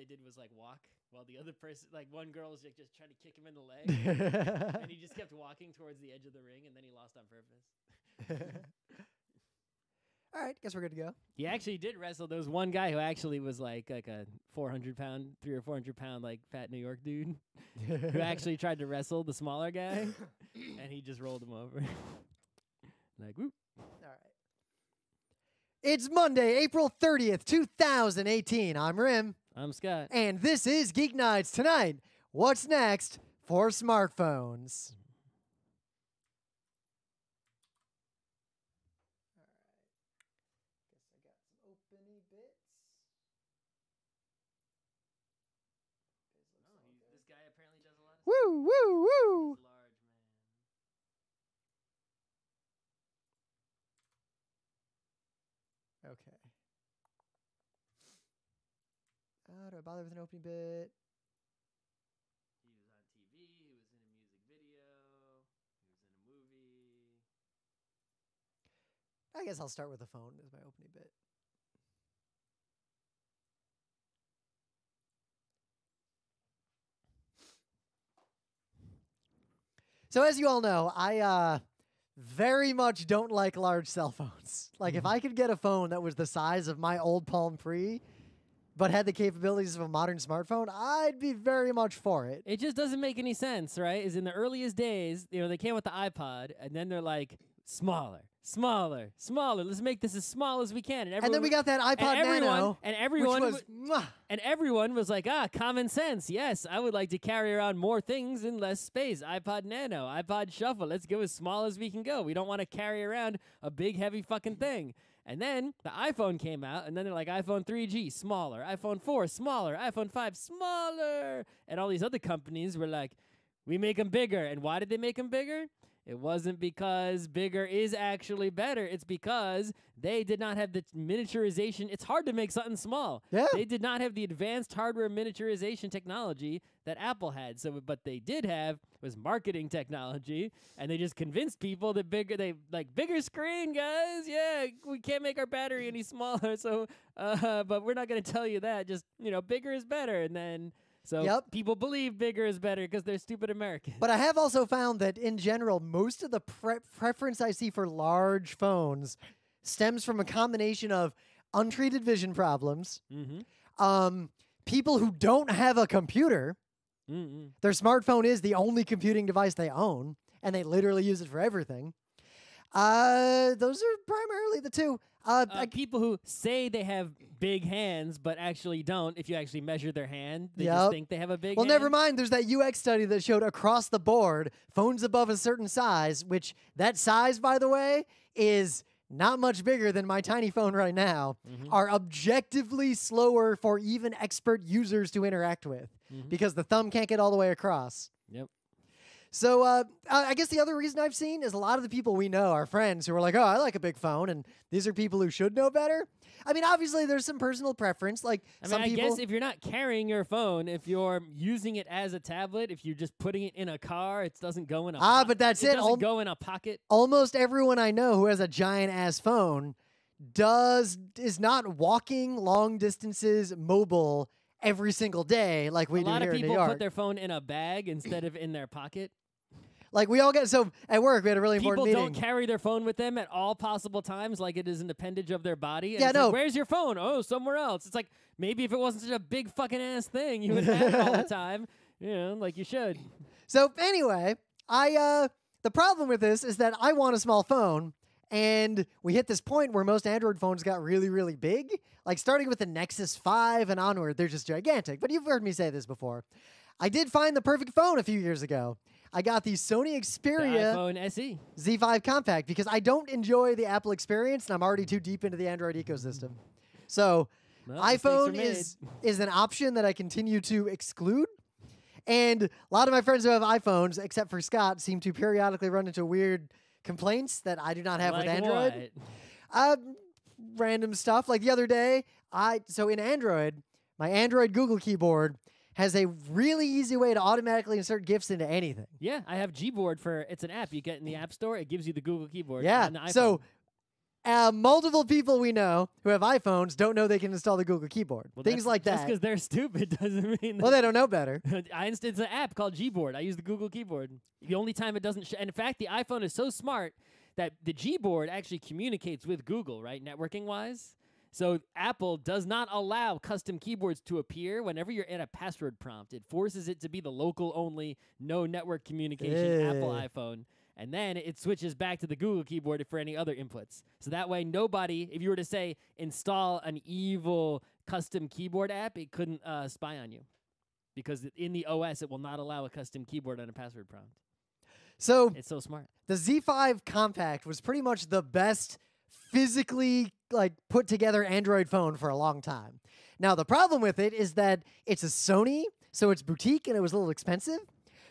they did was like walk while the other person, like one girl was like just trying to kick him in the leg, and he just kept walking towards the edge of the ring, and then he lost on purpose. All right, guess we're good to go. He actually did wrestle. There was one guy who actually was like a 400-pound, 300 or 400-pound like fat New York dude who actually tried to wrestle the smaller guy, and he just rolled him over. Like, whoop. All right. It's Monday, April 30th, 2018. I'm Rim. I'm Scott. And this is Geek Nights. Tonight, what's next for smartphones? This guy apparently does a lot of Woo, woo, woo. large, man. Okay. Do I bother with an opening bit? He was on TV. He was in a music video. He was in a movie. I guess I'll start with the phone as my opening bit. So as you all know, I very much don't like large cell phones. Like if I could get a phone that was the size of my old Palm Pre, but had the capabilities of a modern smartphone, I'd be very much for it. It just doesn't make any sense, right? Is in the earliest days, they came with the iPod, and then they're like, smaller, smaller, smaller. Let's make this as small as we can. And then we got that iPod Nano, and everyone which was, and everyone was like, common sense. Yes, I would like to carry around more things in less space. iPod Nano, iPod Shuffle. Let's go as small as we can go. We don't want to carry around a big, heavy fucking thing. And then the iPhone came out, and then they're like, iPhone 3G, smaller. iPhone 4, smaller. iPhone 5, smaller. And all these other companies were like, we make them bigger. And why did they make them bigger? It wasn't because bigger is actually better. It's because they did not have the miniaturization. It's hard to make something small. Yeah. They did not have the advanced hardware miniaturization technology that Apple had. So, but they did have was marketing technology, and they just convinced people that bigger screen, guys. Yeah, we can't make our battery any smaller. So, but we're not going to tell you that. Just bigger is better, and then. So people believe bigger is better because they're stupid Americans. But I have also found that in general, most of the preference I see for large phones stems from a combination of untreated vision problems, people who don't have a computer, their smartphone is the only computing device they own, and they literally use it for everything. Those are primarily the two. People who say they have big hands but actually don't. If you actually measure their hand, they just think they have a big hand. Well, never mind. There's that UX study that showed across the board, phones above a certain size, which that size, by the way, is not much bigger than my tiny phone right now, are objectively slower for even expert users to interact with because the thumb can't get all the way across. Yep. So I guess the other reason I've seen is a lot of the people we know are friends who are like, oh, I like a big phone, and these are people who should know better. I mean, obviously, there's some personal preference. Like some people, I guess if you're not carrying your phone, if you're using it as a tablet, if you're just putting it in a car, it doesn't go in a but that's it. It doesn't go in a pocket. Almost everyone I know who has a giant-ass phone is not walking long distances mobile every single day like we do here in New York. A lot of people put their phone in a bag instead of in their pocket. Like we all get, so at work we had a really important meeting. People don't carry their phone with them at all possible times like it is an appendage of their body. Yeah, no. Like, where's your phone? Oh, somewhere else. It's like, maybe if it wasn't such a big fucking ass thing, you would have it all the time. Like you should. So anyway, the problem with this is that I want a small phone, and we hit this point where most Android phones got really, really big. Like starting with the Nexus 5 and onward, they're just gigantic. But you've heard me say this before. I did find the perfect phone a few years ago. I got the Sony Xperia iPhone SE Z5 Compact because I don't enjoy the Apple experience, and I'm already too deep into the Android ecosystem. So iPhone is an option that I continue to exclude. And a lot of my friends who have iPhones, except for Scott, seem to periodically run into weird complaints that I do not have with Android. Random stuff. Like the other day, so in Android, my Android Google keyboard has a really easy way to automatically insert GIFs into anything. Yeah, I have Gboard it's an app you get in the App Store. It gives you the Google keyboard. Yeah, on the iPhone. so Multiple people we know who have iPhones don't know they can install the Google keyboard. Well, Things like just that. because they're stupid doesn't mean. Well, they don't know better. It's an app called Gboard. I use the Google keyboard. The only time it doesn't. And in fact, the iPhone is so smart that the Gboard actually communicates with Google, right, networking wise. So Apple does not allow custom keyboards to appear whenever you're in a password prompt. It forces it to be the local only, no network communication Apple iPhone. And then it switches back to the Google keyboard for any other inputs. So that way nobody, if you were to say install an evil custom keyboard app, it couldn't spy on you. Because in the OS, it will not allow a custom keyboard on a password prompt. So it's so smart. The Z5 Compact was pretty much the best physically put together Android phone for a long time. Now, the problem with it is that it's a Sony, so it's boutique and it was a little expensive.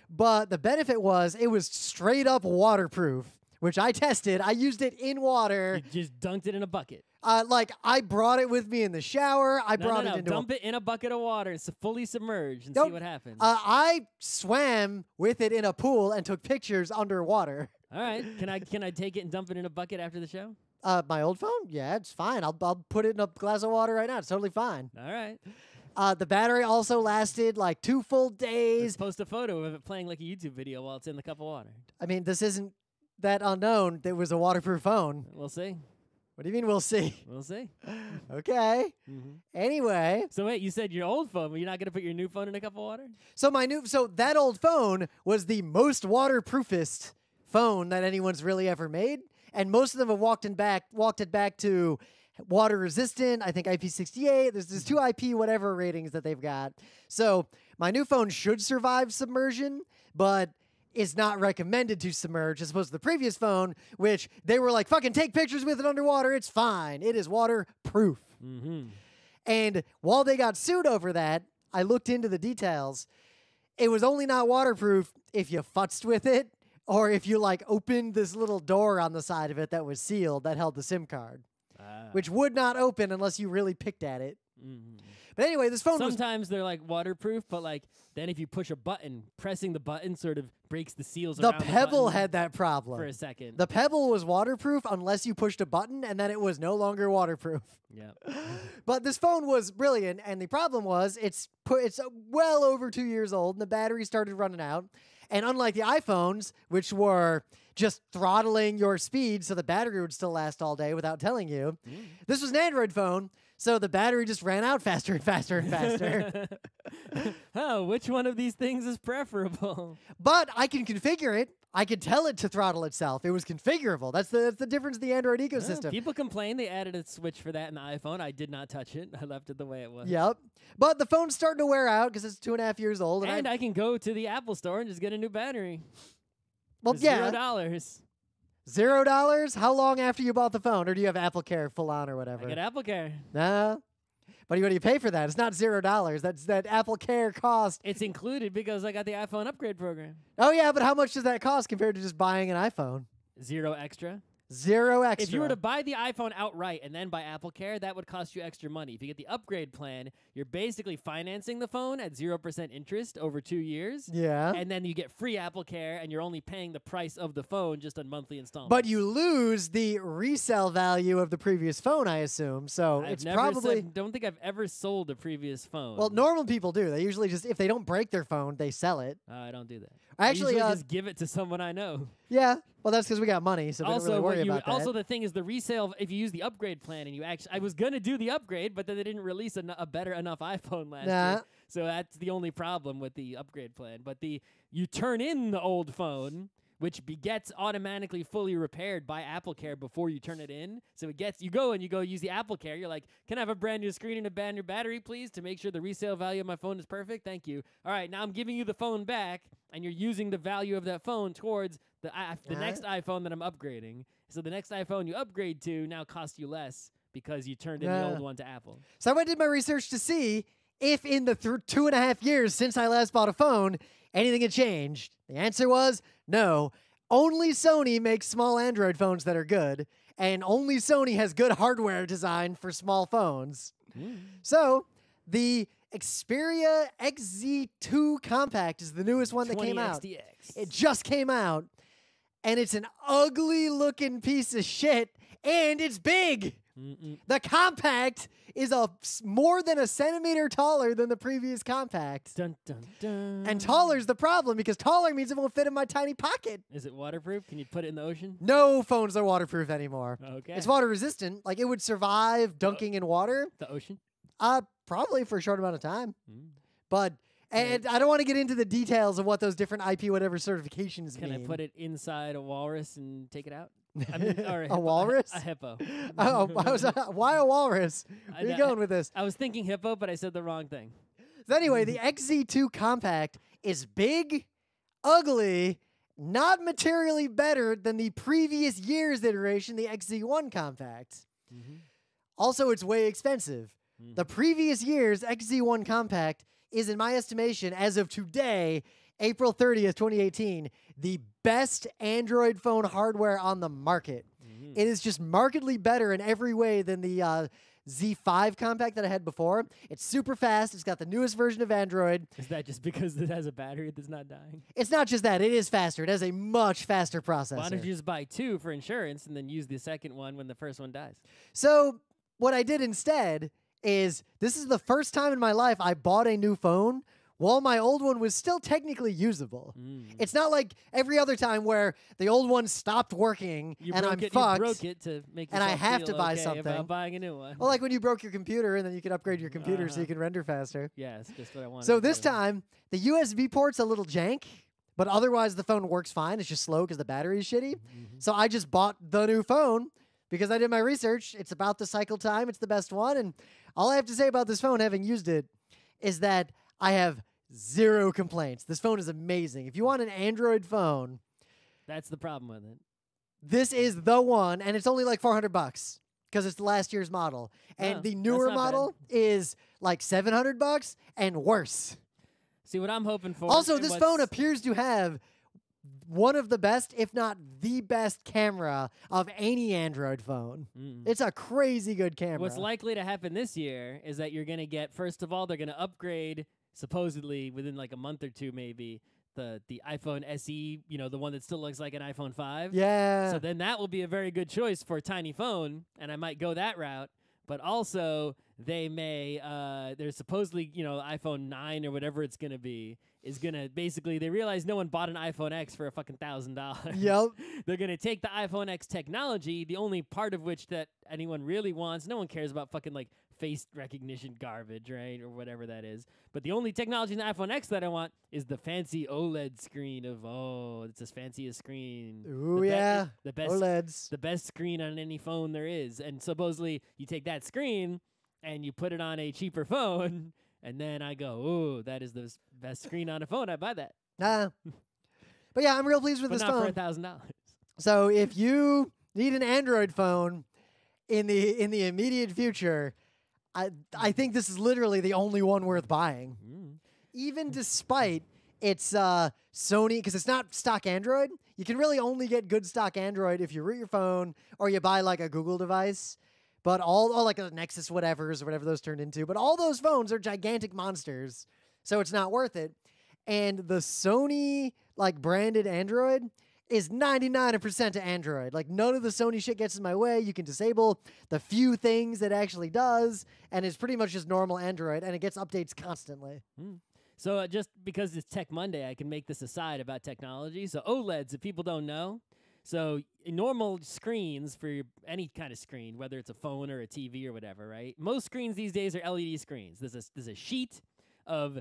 But the benefit was it was straight up waterproof, which I tested. I used it in water. You just dunked it in a bucket. I brought it with me in the shower. I brought it into dump it in a bucket of water. It's fully submerged and see what happens. I swam with it in a pool and took pictures underwater. All right. Can I take it and dump it in a bucket after the show? My old phone? Yeah, it's fine. I'll put it in a glass of water right now. It's totally fine. All right. The battery also lasted 2 full days. Let's post a photo of it playing like a YouTube video while it's in the cup of water. I mean, this isn't that unknown. There was a waterproof phone. We'll see. What do you mean we'll see? We'll see. Okay. Anyway. So wait, you said your old phone, but you're not going to put your new phone in a cup of water? So that old phone was the most waterproofest phone that anyone's really ever made. And most of them have walked it back to water resistant, I think IP68. There's 2 IP whatever ratings that they've got. So my new phone should survive submersion, but is not recommended to submerge as opposed to the previous phone, which they were like, fucking take pictures with it underwater. It's fine. It is waterproof. And while they got sued over that, I looked into the details. It was only not waterproof if you futzed with it or if you opened this little door on the side of it that was sealed that held the SIM card. Which would not open unless you really picked at it. But anyway, this phone sometimes they're waterproof, but then if you push a button, pressing the button sort of breaks the seals the around the Pebble button had that problem. for a second. The Pebble was waterproof unless you pushed a button, and then it was no longer waterproof. Yeah. But this phone was brilliant, and the problem was it's well over 2 years old, and the battery started running out. And unlike the iPhones, which were just throttling your speed so the battery would still last all day without telling you, this was an Android phone, so the battery just ran out faster and faster and faster. Oh, which one of these things is preferable? But I can configure it. I could tell it to throttle itself. It was configurable. That's the difference in the Android ecosystem. People complain they added a switch for that in the iPhone. I did not touch it. I left it the way it was. Yep. But the phone's starting to wear out because it's 2.5 years old. And I can go to the Apple store and just get a new battery. Well, yeah. $0. $0? How long after you bought the phone? Or do you have Apple Care full on or whatever? I get Apple Care. No. But what do you pay for that? It's not $0. That's that Apple Care cost. It's included because I got the iPhone upgrade program. Oh, yeah, but how much does that cost compared to just buying an iPhone? $0 extra. $0 extra. If you were to buy the iPhone outright and then buy Apple Care, that would cost you extra money. If you get the upgrade plan, you're basically financing the phone at 0% interest over 2 years. Yeah. And then you get free Apple Care, and you're only paying the price of the phone just on monthly installments. But you lose the resale value of the previous phone, I assume. So it's probably... don't think I've ever sold a previous phone. Well, normal people do. They usually just, if they don't break their phone, they sell it. I don't do that. Actually, I usually just give it to someone I know. Yeah. Well, that's because we got money, so don't really worry about that. Also, the thing is the resale, if you use the upgrade plan and you actually... I was going to do the upgrade, but then they didn't release a better enough iPhone last year. So that's the only problem with the upgrade plan. But you turn in the old phone, which gets automatically fully repaired by Apple Care before you turn it in. So you go use the Apple Care. You're like, can I have a brand new screen and a brand new battery, please, to make sure the resale value of my phone is perfect? Thank you. All right, now I'm giving you the phone back, and you're using the value of that phone towards the next iPhone that I'm upgrading. So the next iPhone you upgrade to now costs you less because you turned in the old one to Apple. So I did my research to see if in the 2.5 years since I last bought a phone, anything had changed. The answer was no. Only Sony makes small Android phones that are good, and only Sony has good hardware design for small phones. So the Xperia XZ2 Compact is the newest one that came out. XDX. It just came out, and it's an ugly-looking piece of shit, and it's big. Mm-mm. The Compact is more than a centimeter taller than the previous Compact. Dun, dun, dun. And taller's the problem because taller means it won't fit in my tiny pocket. Is it waterproof? Can you put it in the ocean? No phones are waterproof anymore. Okay. It's water resistant. Like, it would survive dunking in water. The ocean? Probably for a short amount of time. Mm. But, and I don't want to get into the details of what those different IP whatever certifications Can mean. I put it inside a walrus and take it out? I mean, or a walrus? A hippo. Why a walrus? Where are you going with this? I was thinking hippo, but I said the wrong thing. So anyway, the XZ2 Compact is big, ugly, not materially better than the previous year's iteration, the XZ1 Compact. Mm-hmm. Also, it's way expensive. The previous year's XZ1 Compact is, in my estimation, as of today, April 30th, 2018, the best Android phone hardware on the market. Mm-hmm. It is just markedly better in every way than the Z5 Compact that I had before. It's super fast. It's got the newest version of Android. Is that just because it has a battery that's not dying? It's not just that. It is faster. It has a much faster processor. Why don't you just buy 2 for insurance and then use the second one when the first one dies? So what I did instead is, this is the first time in my life I bought a new phone while my old one was still technically usable. It's not like every other time where the old one stopped working and I'm fucked. You broke it to make and I yourself have feel to buy okay something. about buying a new one. Well, like when you broke your computer and then you can upgrade your computer so you can render faster. Yeah, it's just what I wanted. So this time, the USB port's a little jank, but otherwise the phone works fine. It's just slow because the battery's shitty. So I just bought the new phone because I did my research. It's about the cycle time. It's the best one. And all I have to say about this phone, having used it, is that I have zero complaints. This phone is amazing. If you want an Android phone, that's the problem with it. This is the one, and it's only like $400 because it's the last year's model. And the newer model is like $700 and worse. See, what I'm hoping for. Also, this phone appears to have one of the best, if not the best camera of any Android phone. It's a crazy good camera. What's likely to happen this year is that you're going to get, first of all, they're going to upgrade, supposedly within like a month or two maybe, the iPhone SE, you know, the one that still looks like an iPhone 5. Yeah. So then that will be a very good choice for a tiny phone, and I might go that route. But also, they may, there's supposedly, you know, iPhone 9 or whatever it's going to be, is going to basically, they realize no one bought an iPhone X for a fucking $1,000. Yep. They're going to take the iPhone X technology, the only part of which that anyone really wants. No one cares about fucking like face recognition garbage, right? Or whatever that is. But the only technology in the iPhone X that I want is the fancy OLED screen of, oh, it's as fancy a screen. Ooh, yeah. The best OLEDs. The best screen on any phone there is. And supposedly you take that screen and you put it on a cheaper phone, and then I go, ooh, that is the best screen on a phone. I buy that. But yeah, I'm real pleased with but this not phone. for $1,000. So if you need an Android phone in the immediate future, I think this is literally the only one worth buying. Even despite its Sony, because it's not stock Android. You can really only get good stock Android if you root your phone or you buy like a Google device. But all like a Nexus whatevers or whatever those turned into. But all those phones are gigantic monsters, so it's not worth it. And the Sony like branded Android is 99% to Android. Like none of the Sony shit gets in my way. You can disable the few things it actually does, and it's pretty much just normal Android, and it gets updates constantly. So just because it's Tech Monday, I can make this aside about technology. So OLEDs, if people don't know, so normal screens for any kind of screen, whether it's a phone or a TV or whatever, right? Most screens these days are LED screens. There's a sheet of,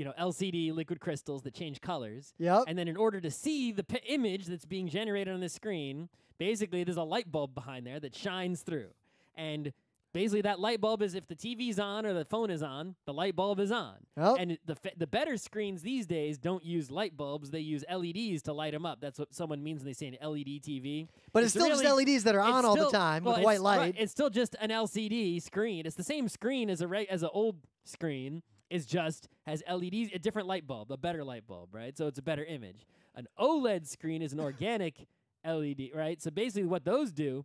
LCD liquid crystals that change colors. Yep. And then in order to see the image that's being generated on the screen, basically there's a light bulb behind there that shines through. And basically that light bulb is if the TV's on or the phone is on, the light bulb is on. Yep. And the better screens these days don't use light bulbs, they use LEDs to light them up. That's what someone means when they say an LED TV. But it's still just LEDs that are on all the time with white light. Right, it's still just an LCD screen. It's the same screen as an old screen. It just has LEDs, a different light bulb, a better light bulb, right? So it's a better image. An OLED screen is an organic LED, right? So basically what those do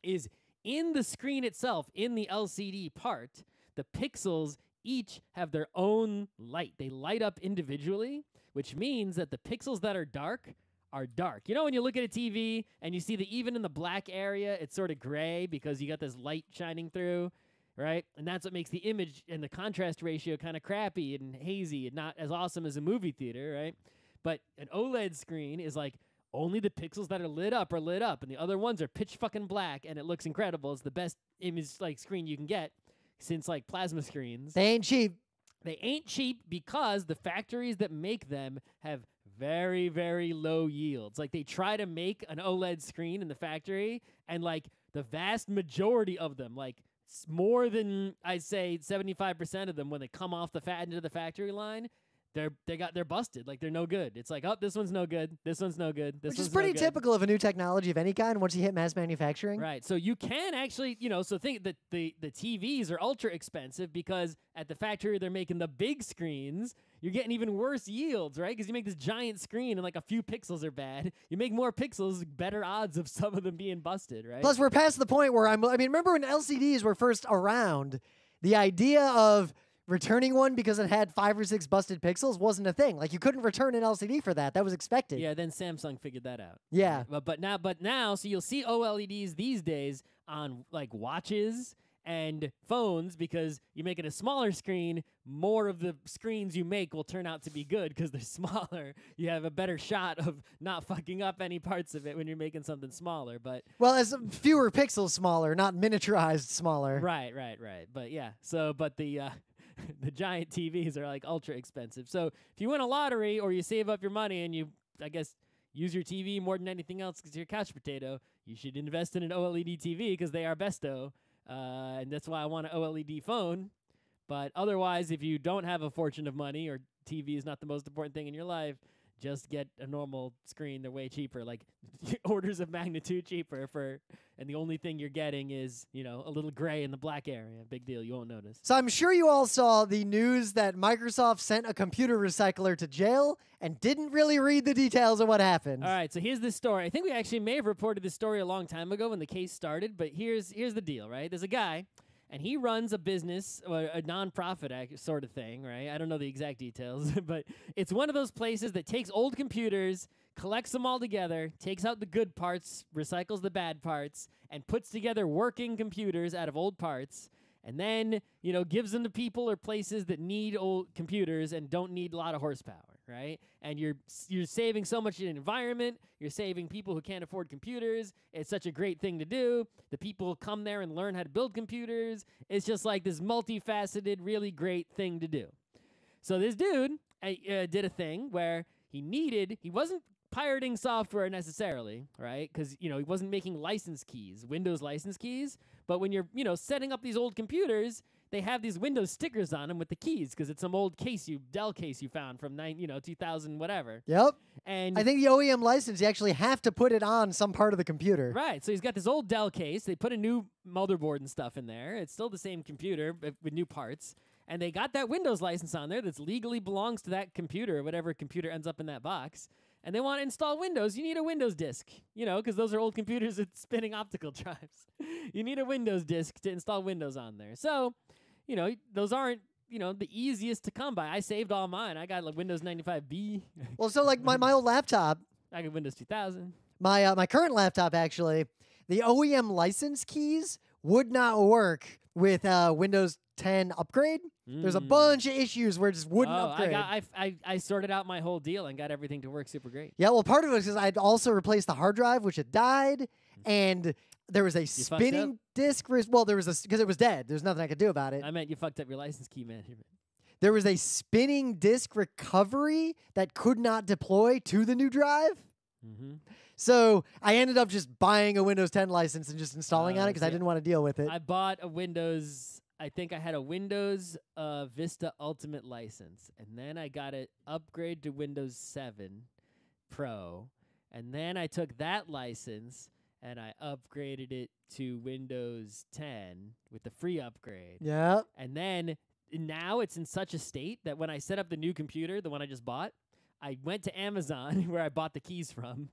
is in the screen itself, in the LCD part, the pixels each have their own light. They light up individually, which means that the pixels that are dark are dark. You know when you look at a TV and you see that even in the black area, it's sort of gray because you got this light shining through, right? And that's what makes the image and the contrast ratio kind of crappy and hazy and not as awesome as a movie theater, right? But an OLED screen is like only the pixels that are lit up, and the other ones are pitch fucking black, and it looks incredible. It's the best image like screen you can get since like plasma screens. They ain't cheap. They ain't cheap because the factories that make them have very, very low yields. Like they try to make an OLED screen in the factory, and like the vast majority of them, like more than I'd say 75% of them, when they come off into the factory line, they're busted. Like they're no good. It's like, oh, this one's no good. This one's no good. This Which one's is pretty no good. typical of a new technology of any kind once you hit mass manufacturing. Right. So you can actually, so think that the TVs are ultra expensive because at the factory they're making the big screens. You're getting even worse yields, right? Because you make this giant screen and like a few pixels are bad. You make more pixels, better odds of some of them being busted, right? Plus, we're past the point where remember when LCDs were first around, the idea of returning one because it had 5 or 6 busted pixels wasn't a thing. Like you couldn't return an LCD for that. That was expected. Yeah, then Samsung figured that out. Yeah. But now, so you'll see OLEDs these days on like watches and phones because you make it a smaller screen. More of the screens you make will turn out to be good because they're smaller. You have a better shot of not fucking up any parts of it when you're making something smaller. But as fewer pixels smaller, not miniaturized smaller. Right. But yeah, but the the giant TVs are like ultra expensive. So if you win a lottery or you save up your money and you, I guess, use your TV more than anything else because you're a couch potato, you should invest in an OLED TV because they are besto. And that's why I want an OLED phone. But otherwise, if you don't have a fortune of money or TV is not the most important thing in your life, just get a normal screen. They're way cheaper, like orders of magnitude cheaper and the only thing you're getting is, a little gray in the black area. Big deal. You won't notice. So I'm sure you all saw the news that Microsoft sent a computer recycler to jail and didn't really read the details of what happened. All right, so here's this story. I think we actually may have reported this story a long time ago when the case started, but here's the deal, right? There's a guy, and he runs a business, or a nonprofit sort of thing, right? I don't know the exact details, but it's one of those places that takes old computers, collects them all together, takes out the good parts, recycles the bad parts, and puts together working computers out of old parts, and then, gives them to people or places that need old computers and don't need a lot of horsepower, right? And you're saving so much in the environment. You're saving people who can't afford computers. It's such a great thing to do. The people come there and learn how to build computers. It's just like this multifaceted, really great thing to do. So this dude did a thing where he wasn't pirating software necessarily, right? Because, he wasn't making license keys, Windows license keys. But when you're, setting up these old computers, they have these Windows stickers on them with the keys because it's some old Dell case you found from 2000 whatever. Yep. And I think the OEM license, you actually have to put it on some part of the computer. Right. So he's got this old Dell case. They put a new motherboard and stuff in there. It's still the same computer but with new parts. And they got that Windows license on there that's legally belongs to that computer, or whatever computer ends up in that box. And they want to install Windows. You need a Windows disk, because those are old computers with spinning optical drives. You need a Windows disk to install Windows on there. So, those aren't, the easiest to come by. I saved all mine. I got like Windows 95B. Well, so like my old laptop. I got Windows 2000. My current laptop, actually, the OEM license keys would not work with Windows 10 upgrade. There's a bunch of issues where it just wouldn't upgrade. I sorted out my whole deal and got everything to work super great. Yeah, well, part of it is because I'd also replaced the hard drive, which had died, and there was a spinning disk. Well, there was because it was dead. There's nothing I could do about it. I meant you fucked up your license key management. There was a spinning disk recovery that could not deploy to the new drive. So I ended up just buying a Windows 10 license and just installing on it because I didn't want to deal with it. I bought a Windows. I think I had a Windows Vista Ultimate license, and then I got it upgrade to Windows 7 Pro, and then I took that license and I upgraded it to Windows 10 with the free upgrade. Yeah. And then now it's in such a state that when I set up the new computer, the one I just bought, I went to Amazon where I bought the keys from.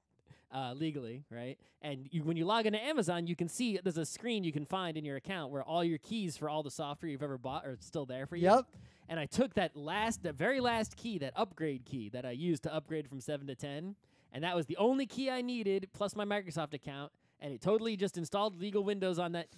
Legally, right? And when you log into Amazon, you can see there's a screen you can find in your account where all your keys for all the software you've ever bought are still there for you. Yep. And I took the very last key, that upgrade key that I used to upgrade from 7 to 10, and that was the only key I needed, plus my Microsoft account, and it totally just installed legal Windows on that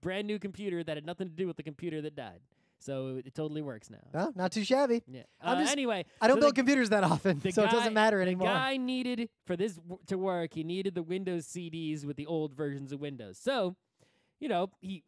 brand new computer that had nothing to do with the computer that died. So it totally works now. Well, not too shabby. Yeah. Anyway, I so don't build computers that often, so it doesn't matter anymore. The guy needed, for this to work, he needed the Windows CDs with the old versions of Windows. So, you know, he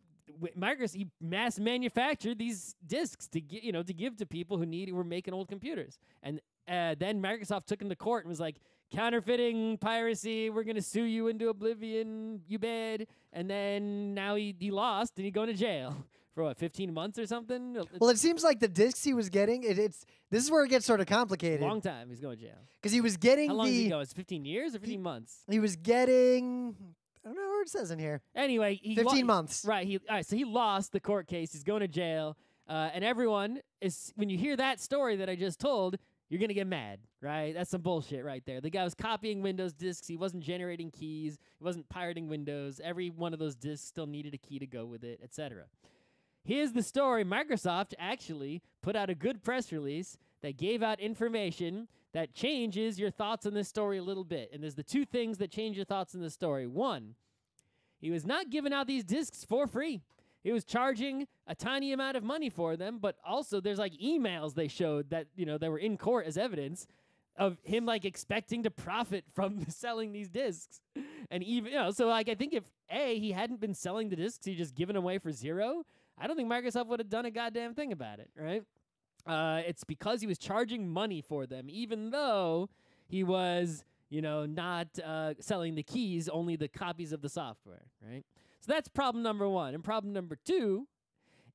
mass manufactured these discs to give to people who were making old computers. And then Microsoft took him to court and was like, counterfeiting, piracy, we're going to sue you into oblivion, you bad. And then now he lost and he's going to jail for what, 15 months or something? Well, it seems like the discs he was getting, this is where it gets sort of complicated. Long time he's going to jail. Because he was getting How long did he go? It's 15 years or 15 months? He was getting, I don't know where it says in here. Anyway, 15 months. Right. All right, so he lost the court case. He's going to jail. And everyone when you hear that story that I just told, you're going to get mad, right? That's some bullshit right there. The guy was copying Windows disks. He wasn't generating keys. He wasn't pirating Windows. Every one of those disks still needed a key to go with it, etc. Here's the story. Microsoft actually put out a good press release that gave out information that changes your thoughts on this story a little bit. And there's the two things that change your thoughts on this story. One, he was not giving out these disks for free. He was charging a tiny amount of money for them, but also there's like emails they showed that, they were in court as evidence of him like expecting to profit from selling these discs. And even, so like I think if he hadn't been selling the discs, he just given them away for zero, I don't think Microsoft would have done a goddamn thing about it, right? It's because he was charging money for them, even though he was, not selling the keys, only the copies of the software, right? So that's problem number one. And problem number two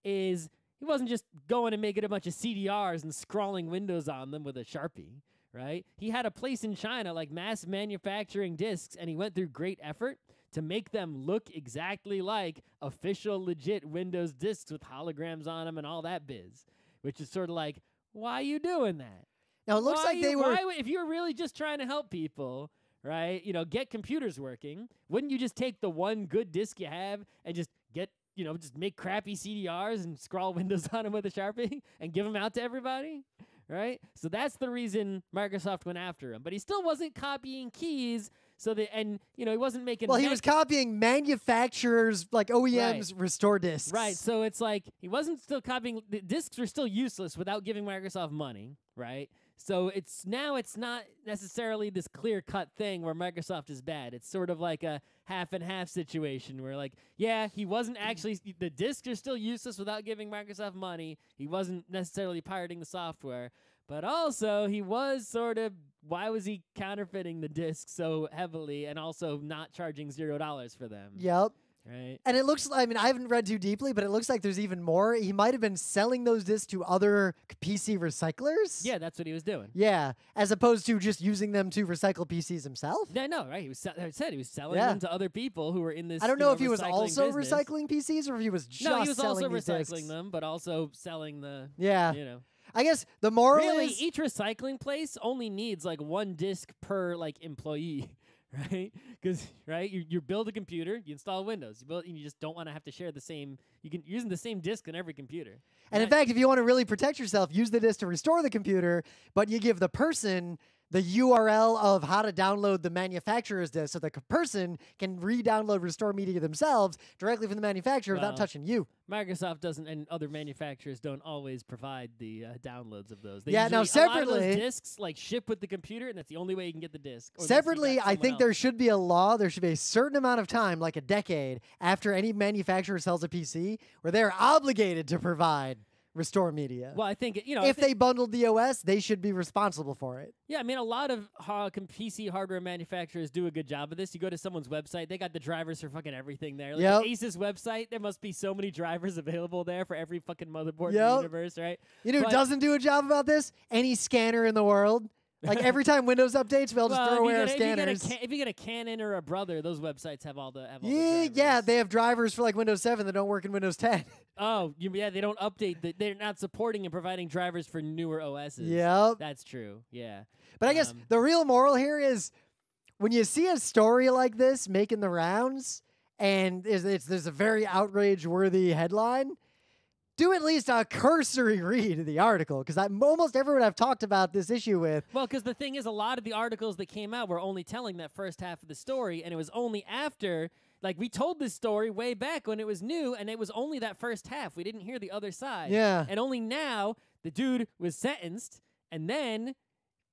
is he wasn't just going and making a bunch of CDRs and scrawling Windows on them with a Sharpie, right? He had a place in China like mass manufacturing discs, and he went through great effort to make them look exactly like official, legit Windows discs with holograms on them and all that biz, which is sort of like, why are you doing that? Now, it looks like they were... if you were really just trying to help people... right? Get computers working. Wouldn't you just take the one good disk you have and just just make crappy CDRs and scrawl Windows on them with a Sharpie and give them out to everybody, right? So that's the reason Microsoft went after him. But he still wasn't copying keys, he wasn't making... Well, he was copying manufacturers, like OEMs, restore disks. Right, so it's like he wasn't still copying... The disks were still useless without giving Microsoft money, right? So it's not necessarily this clear-cut thing where Microsoft is bad. It's sort of like a half-and-half situation where, like, yeah, he wasn't actually... The disks are still useless without giving Microsoft money. He wasn't necessarily pirating the software. But also, he was sort of... Why was he counterfeiting the disks so heavily and also not charging $0 for them? Yep. Right. And it looks, I haven't read too deeply, but it looks like there's even more. He might have been selling those discs to other PC recyclers. Yeah, that's what he was doing. Yeah, as opposed to just using them to recycle PCs himself. Yeah, no, right? He was selling them to other people who were in this. I don't know if he was recycling also business. recycling PCs or if he was just no, he was selling also these recycling discs. them, but also selling the. Yeah. I guess the moral is each recycling place only needs like one disk per like employee. Right? Because, you build a computer, you install Windows, and you just don't want to have to share the same, you can using the same disk on every computer. And in fact, if you want to really protect yourself, use the disk to restore the computer, but you give the person the URL of how to download the manufacturer's disk so the person can re-download restore media themselves directly from the manufacturer without touching you. Microsoft doesn't, and other manufacturers don't always provide the downloads of those. They now separately, a lot of those disks ship with the computer, and that's the only way you can get the disk. Separately, I think there should be a law. There should be a certain amount of time, like a decade, after any manufacturer sells a PC, where they're obligated to provide restore media. Well, I think if they bundled the OS, they should be responsible for it. Yeah, a lot of PC hardware manufacturers do a good job of this. You go to someone's website, they got the drivers for fucking everything there. Like Ace's website, there must be so many drivers available there for every fucking motherboard in the universe, right? You know who doesn't do a job about this? Any scanner in the world. Like every time Windows updates, we'll just throw away our scanners. If you get a Canon or a Brother, those websites have all the yeah, they have drivers for like Windows 7 that don't work in Windows 10. Oh, they don't update. They're not supporting and providing drivers for newer OSs. Yep. That's true, yeah. But I guess the real moral here is when you see a story like this making the rounds and there's a very outrage-worthy headline, do at least a cursory read of the article, because almost everyone I've talked about this issue with. Well, because the thing is, a lot of the articles that came out were only telling that first half of the story, and it was only after, like, we told this story way back when it was new, and it was only that first half. We didn't hear the other side. Yeah. And only now, the dude was sentenced, and then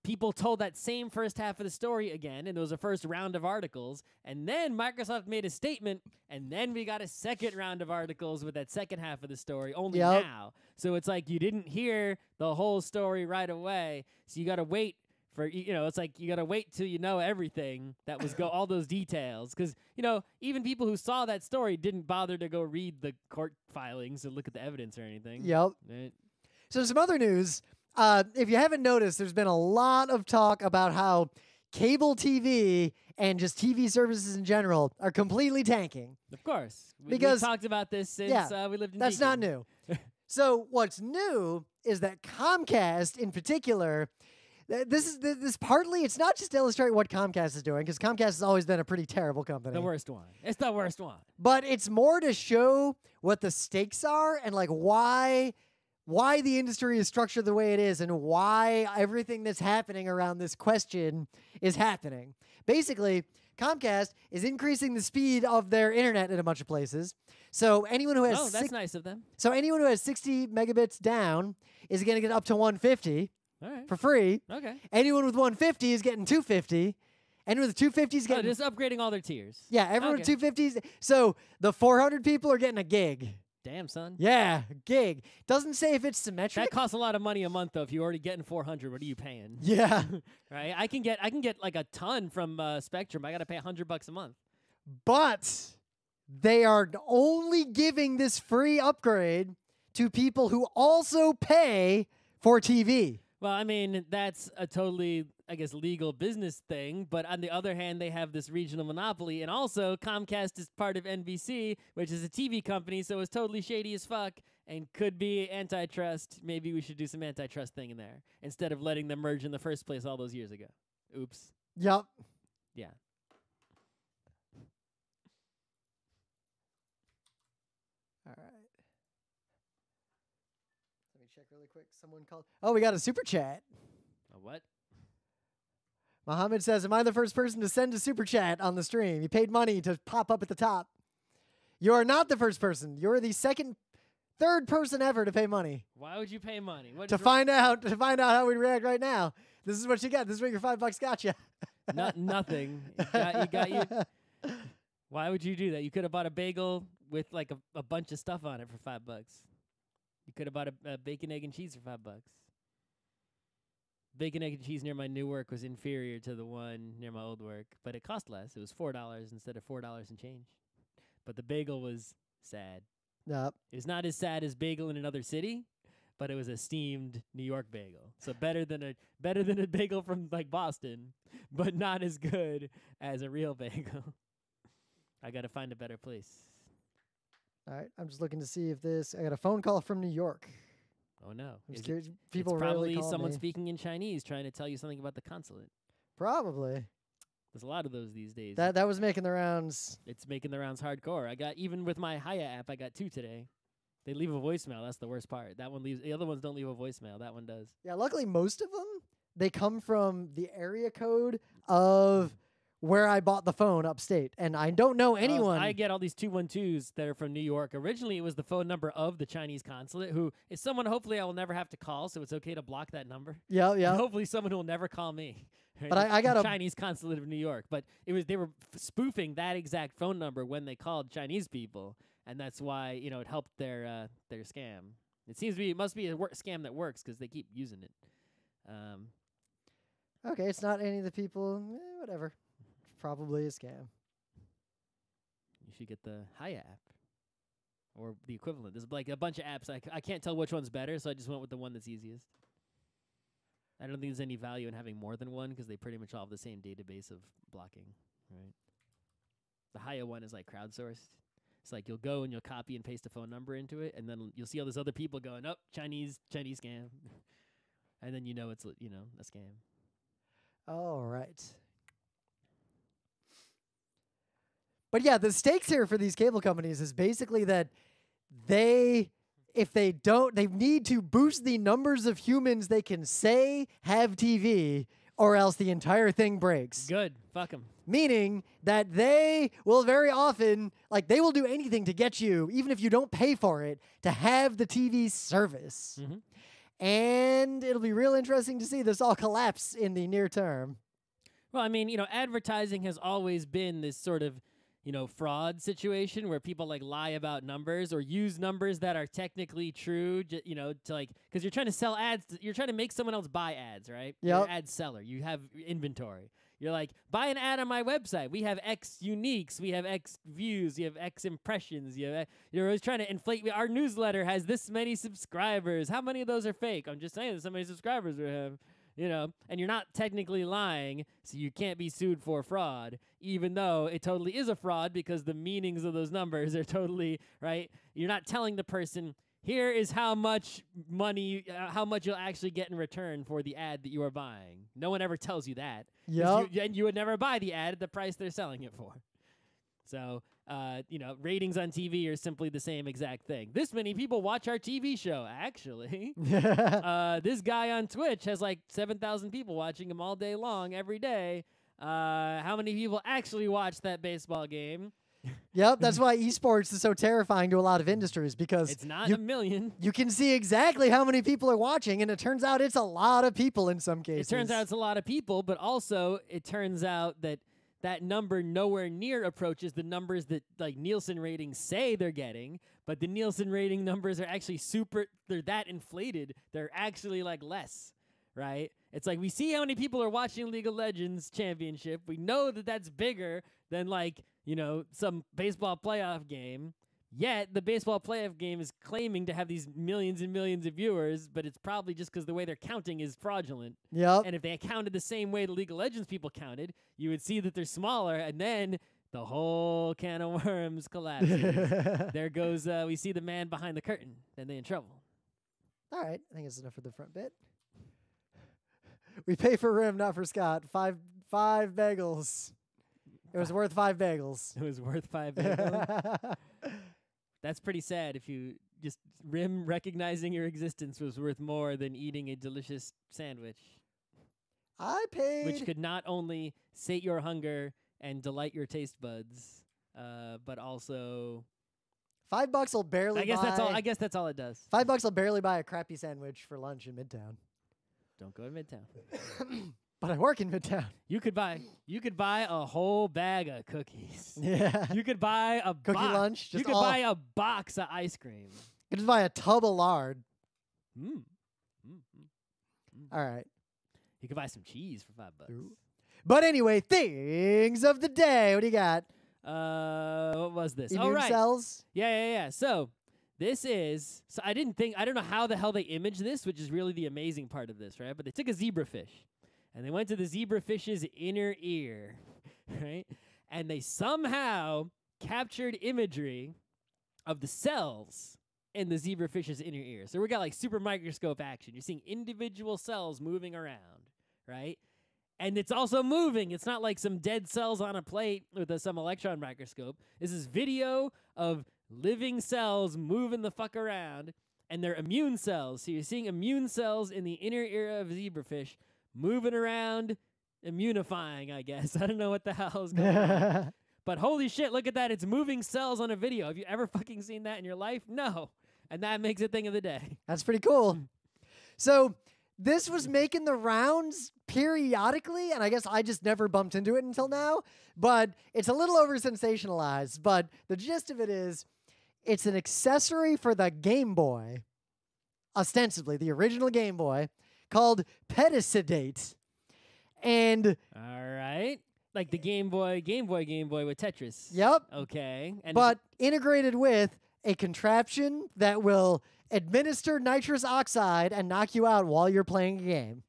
people told that same first half of the story again, and there was a first round of articles, and then Microsoft made a statement, and then we got a second round of articles with that second half of the story only now. So it's like you didn't hear the whole story right away, so you got to wait for, it's like you got to wait till you know everything that was all those details, because, even people who saw that story didn't bother to go read the court filings and look at the evidence or anything. Yep. Right? So some other news. If you haven't noticed, there's been a lot of talk about how cable TV and just TV services in general are completely tanking. Of course. Because we talked about this since we lived in That's Deacon. not new. So what's new is that Comcast in particular, this partly, it's not just to illustrate what Comcast is doing, because Comcast has always been a pretty terrible company. The worst one. It's the worst one. But it's more to show what the stakes are and like why the industry is structured the way it is and why everything that's happening around this question is happening. Basically, Comcast is increasing the speed of their internet in a bunch of places. So anyone who has that's nice of them. So anyone who has 60 megabits down is going to get up to 150 for free. Okay. Anyone with 150 is getting 250. Anyone with 250 is getting just upgrading all their tiers. Yeah, everyone with 250s. So the 400 people are getting a gig. Damn, son. Yeah, gig. Doesn't say if it's symmetric. That costs a lot of money a month, though. If you're already getting 400, what are you paying? Yeah. Right? I can get like a ton from Spectrum. I got to pay $100 a month. But they are only giving this free upgrade to people who also pay for TV. Well, I mean, that's a totally, I guess, legal business thing. But on the other hand, they have this regional monopoly. And also, Comcast is part of NBC, which is a TV company. So it's totally shady as fuck and could be antitrust. Maybe we should do some antitrust thing in there instead of letting them merge in the first place all those years ago. Oops. Yep. Yeah. All right. Let me check really quick. Someone called. Oh, we got a super chat. A what? Mohammed says, am I the first person to send a super chat on the stream? You paid money to pop up at the top. You are not the first person. You're the third person ever to pay money. Why would you pay money? To find out how we react right now. This is what you get. This is what your $5 got you. Nothing. You got you. Why would you do that? You could have bought a bagel with like a bunch of stuff on it for $5. You could have bought a bacon, egg, and cheese for $5. Bacon, egg, and cheese near my new work was inferior to the one near my old work, but it cost less. It was $4 instead of $4 and change. But the bagel was sad. Yep. It was not as sad as bagel in another city, but it was a steamed New York bagel. So better than a bagel from like Boston, but not as good as a real bagel. I got to find a better place. All right, I'm just looking to see if I got a phone call from New York. Oh no. People it's rarely probably call someone me. speaking in Chinese trying to tell you something about the consulate. Probably. There's a lot of those these days. That was making the rounds. It's making the rounds hardcore. Even with my Hiya app, I got 2 today. They leave a voicemail. That's the worst part. That one leaves. The other ones don't leave a voicemail. That one does. Yeah, luckily most of them, they come from the area code of where I bought the phone upstate. And I don't know anyone. I get all these 212s that are from New York. Originally, it was the phone number of the Chinese consulate, who is someone hopefully I will never have to call, so it's okay to block that number. Yeah. And hopefully someone who will never call me. Right? But I got a Chinese consulate of New York. But they were spoofing that exact phone number when they called Chinese people. And that's why, it helped their scam. It must be a scam that works because they keep using it. Okay, it's not any of the people. Whatever. Probably a scam. You should get the Hiya app or the equivalent. There's like a bunch of apps. I can't tell which one's better, so I just went with the one that's easiest. I don't think there's any value in having more than one because they pretty much all have the same database of blocking, right? The Hiya one is like crowdsourced. It's like you'll go and you'll copy and paste a phone number into it, and then you'll see all those other people going, "Oh, Chinese scam," and then it's a scam. All right. But yeah, the stakes here for these cable companies is basically that they if they don't, they need to boost the numbers of humans they can say have TV, or else the entire thing breaks. Good. Fuck them. Meaning that they will very often, like, they will do anything to get you, even if you don't pay for it, to have the TV service. And it'll be real interesting to see this all collapse in the near term. Well, I mean, advertising has always been this sort of, fraud situation where people like lie about numbers or use numbers that are technically true, to like, because you're trying to sell ads, you're trying to make someone else buy ads, right? You're an ad seller. You have inventory. You're like, buy an ad on my website. We have X uniques. We have X views. You have X impressions. You're always trying to inflate. Our newsletter has this many subscribers. How many of those are fake? I'm just saying that so many subscribers we have. And you're not technically lying, so you can't be sued for fraud, even though it totally is a fraud because the meanings of those numbers are totally, right? You're not telling the person, here is how much money, how much you'll actually get in return for the ad that you are buying. No one ever tells you that. And you would never buy the ad at the price they're selling it for. So, ratings on TV are simply the same exact thing. This many people watch our TV show, actually. This guy on Twitch has like 7,000 people watching him all day long, every day. How many people actually watch that baseball game? Yep, that's why esports is so terrifying to a lot of industries, because it's not a million. You can see exactly how many people are watching, and it turns out it's a lot of people in some cases. It turns out it's a lot of people, but also it turns out that that number nowhere near approaches the numbers that like Nielsen ratings say they're getting, but the Nielsen rating numbers are actually they're that inflated, they're actually like less, right? It's like we see how many people are watching League of Legends Championship. We know that that's bigger than like, some baseball playoff game. Yet the baseball playoff game is claiming to have these millions and millions of viewers, but it's probably just because the way they're counting is fraudulent. Yep. And if they counted the same way the League of Legends people counted, you would see that they're smaller, and then the whole can of worms collapses. There goes, we see the man behind the curtain. Then they're in trouble. All right. I think that's enough for the front bit. We pay for Rim, not for Scott. Five bagels. It was worth 5 bagels. It was worth 5 bagels? That's pretty sad if you just Rim recognizing your existence was worth more than eating a delicious sandwich. I paid. Which could not only sate your hunger and delight your taste buds, but also $5 will barely I guess that's all it does. $5 will barely buy a crappy sandwich for lunch in Midtown. Don't go to Midtown. But I work in Midtown. You could buy a whole bag of cookies. Yeah. You could buy a cookie lunch. You could buy a box of ice cream. You could just buy a tub of lard. All right. You could buy some cheese for $5. Ooh. But anyway, things of the day. What do you got? What was this? Immune cells? Yeah. So this is, I don't know how the hell they imaged this, which is really the amazing part of this, right? But they took a zebrafish, and they went to the zebrafish's inner ear, right? And they somehow captured imagery of the cells in the zebrafish's inner ear. So we got like super microscope action. You're seeing individual cells moving around, right? And it's also moving. It's not like some dead cells on a plate with some electron microscope. This is video of living cells moving the fuck around, and they're immune cells. So you're seeing immune cells in the inner ear of a zebrafish moving around, immunifying, I guess. I don't know what the hell is going on. But holy shit, look at that. It's moving cells on a video. Have you ever fucking seen that in your life? No. And that makes it thing of the day. That's pretty cool. So this was making the rounds periodically, and I guess I just never bumped into it until now. But it's a little over-sensationalized. But the gist of it is, it's an accessory for the Game Boy, ostensibly the original Game Boy, called Pedicidate. And all right. Like the Game Boy with Tetris. Yep. Okay. And but integrated with a contraption that will administer nitrous oxide and knock you out while you're playing a game.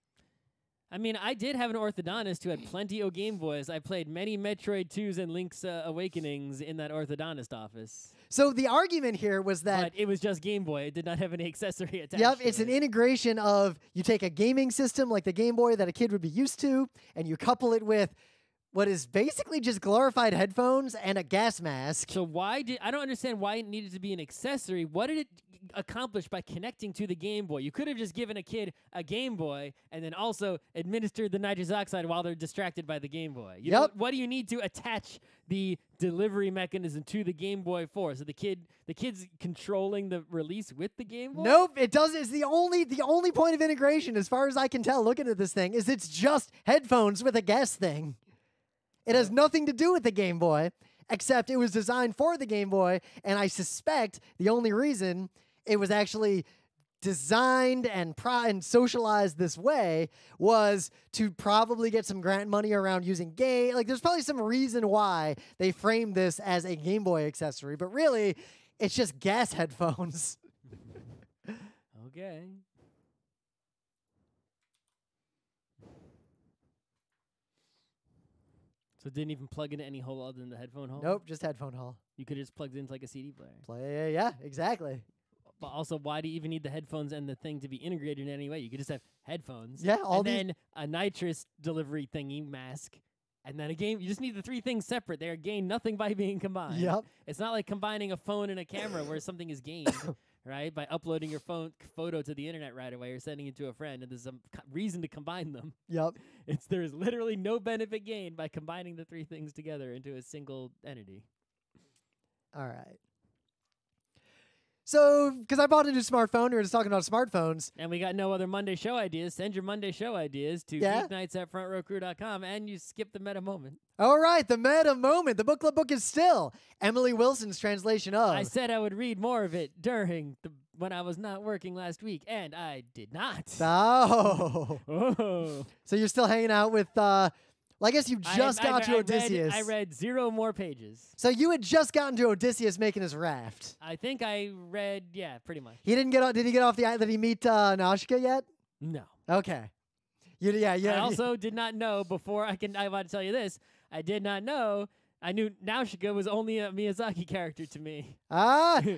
I mean, I did have an orthodontist who had plenty of Game Boys. I played many Metroid 2s and Link's Awakenings in that orthodontist office. So the argument here was that... But it was just Game Boy. It did not have any accessory attached. Yep, it's an integration of, you take a gaming system like the Game Boy that a kid would be used to, and you couple it with what is basically just glorified headphones and a gas mask. So I don't understand why it needed to be an accessory. What did it accomplish by connecting to the Game Boy? You could have just given a kid a Game Boy and then also administered the nitrous oxide while they're distracted by the Game Boy. What do you need to attach the delivery mechanism to the Game Boy for? So the kid's controlling the release with the Game Boy? Nope, it doesn't. It's the only point of integration, as far as I can tell, looking at this thing, is it's just headphones with a gas thing. It has nothing to do with the Game Boy, except it was designed for the Game Boy, and I suspect the only reason it was actually designed and socialized this way was to probably get some grant money around using game. Like, there's probably some reason why they framed this as a Game Boy accessory, but really, it's just gas headphones. Okay. So it didn't even plug into any hole other than the headphone hole? Nope, just headphone hole. You could have just plugged it into like a CD player. Yeah, exactly. But also, why do you even need the headphones and the thing to be integrated in any way? You could just have headphones. Yeah, then a nitrous delivery thingy mask, and then a game. You just need the three things separate. They are gained nothing by being combined. Yep. It's not like combining a phone and a camera where something is gained, right? By uploading your photo to the internet right away or sending it to a friend, and there's some reason to combine them. Yep. There's literally no benefit gained by combining the three things together into a single entity. All right. So, because I bought a new smartphone, we were just talking about smartphones. And we got no other Monday show ideas. Send your Monday show ideas to GeekNights@FrontRowCrew.com, and you skip the meta moment. All right, the meta moment. The book club book is still Emily Wilson's translation of. I said I would read more of it when I was not working last week, and I did not. Oh. Oh. So you're still hanging out with... Well, I guess you just got to Odysseus. I read 0 more pages. So you had just gotten to Odysseus making his raft. I think I read, yeah, pretty much. He didn't get off. Did he get off the island? Did he meet Nausicaa yet? No. Okay. I also did not know before I want to tell you this. I did not know. I knew Nausicaa was only a Miyazaki character to me.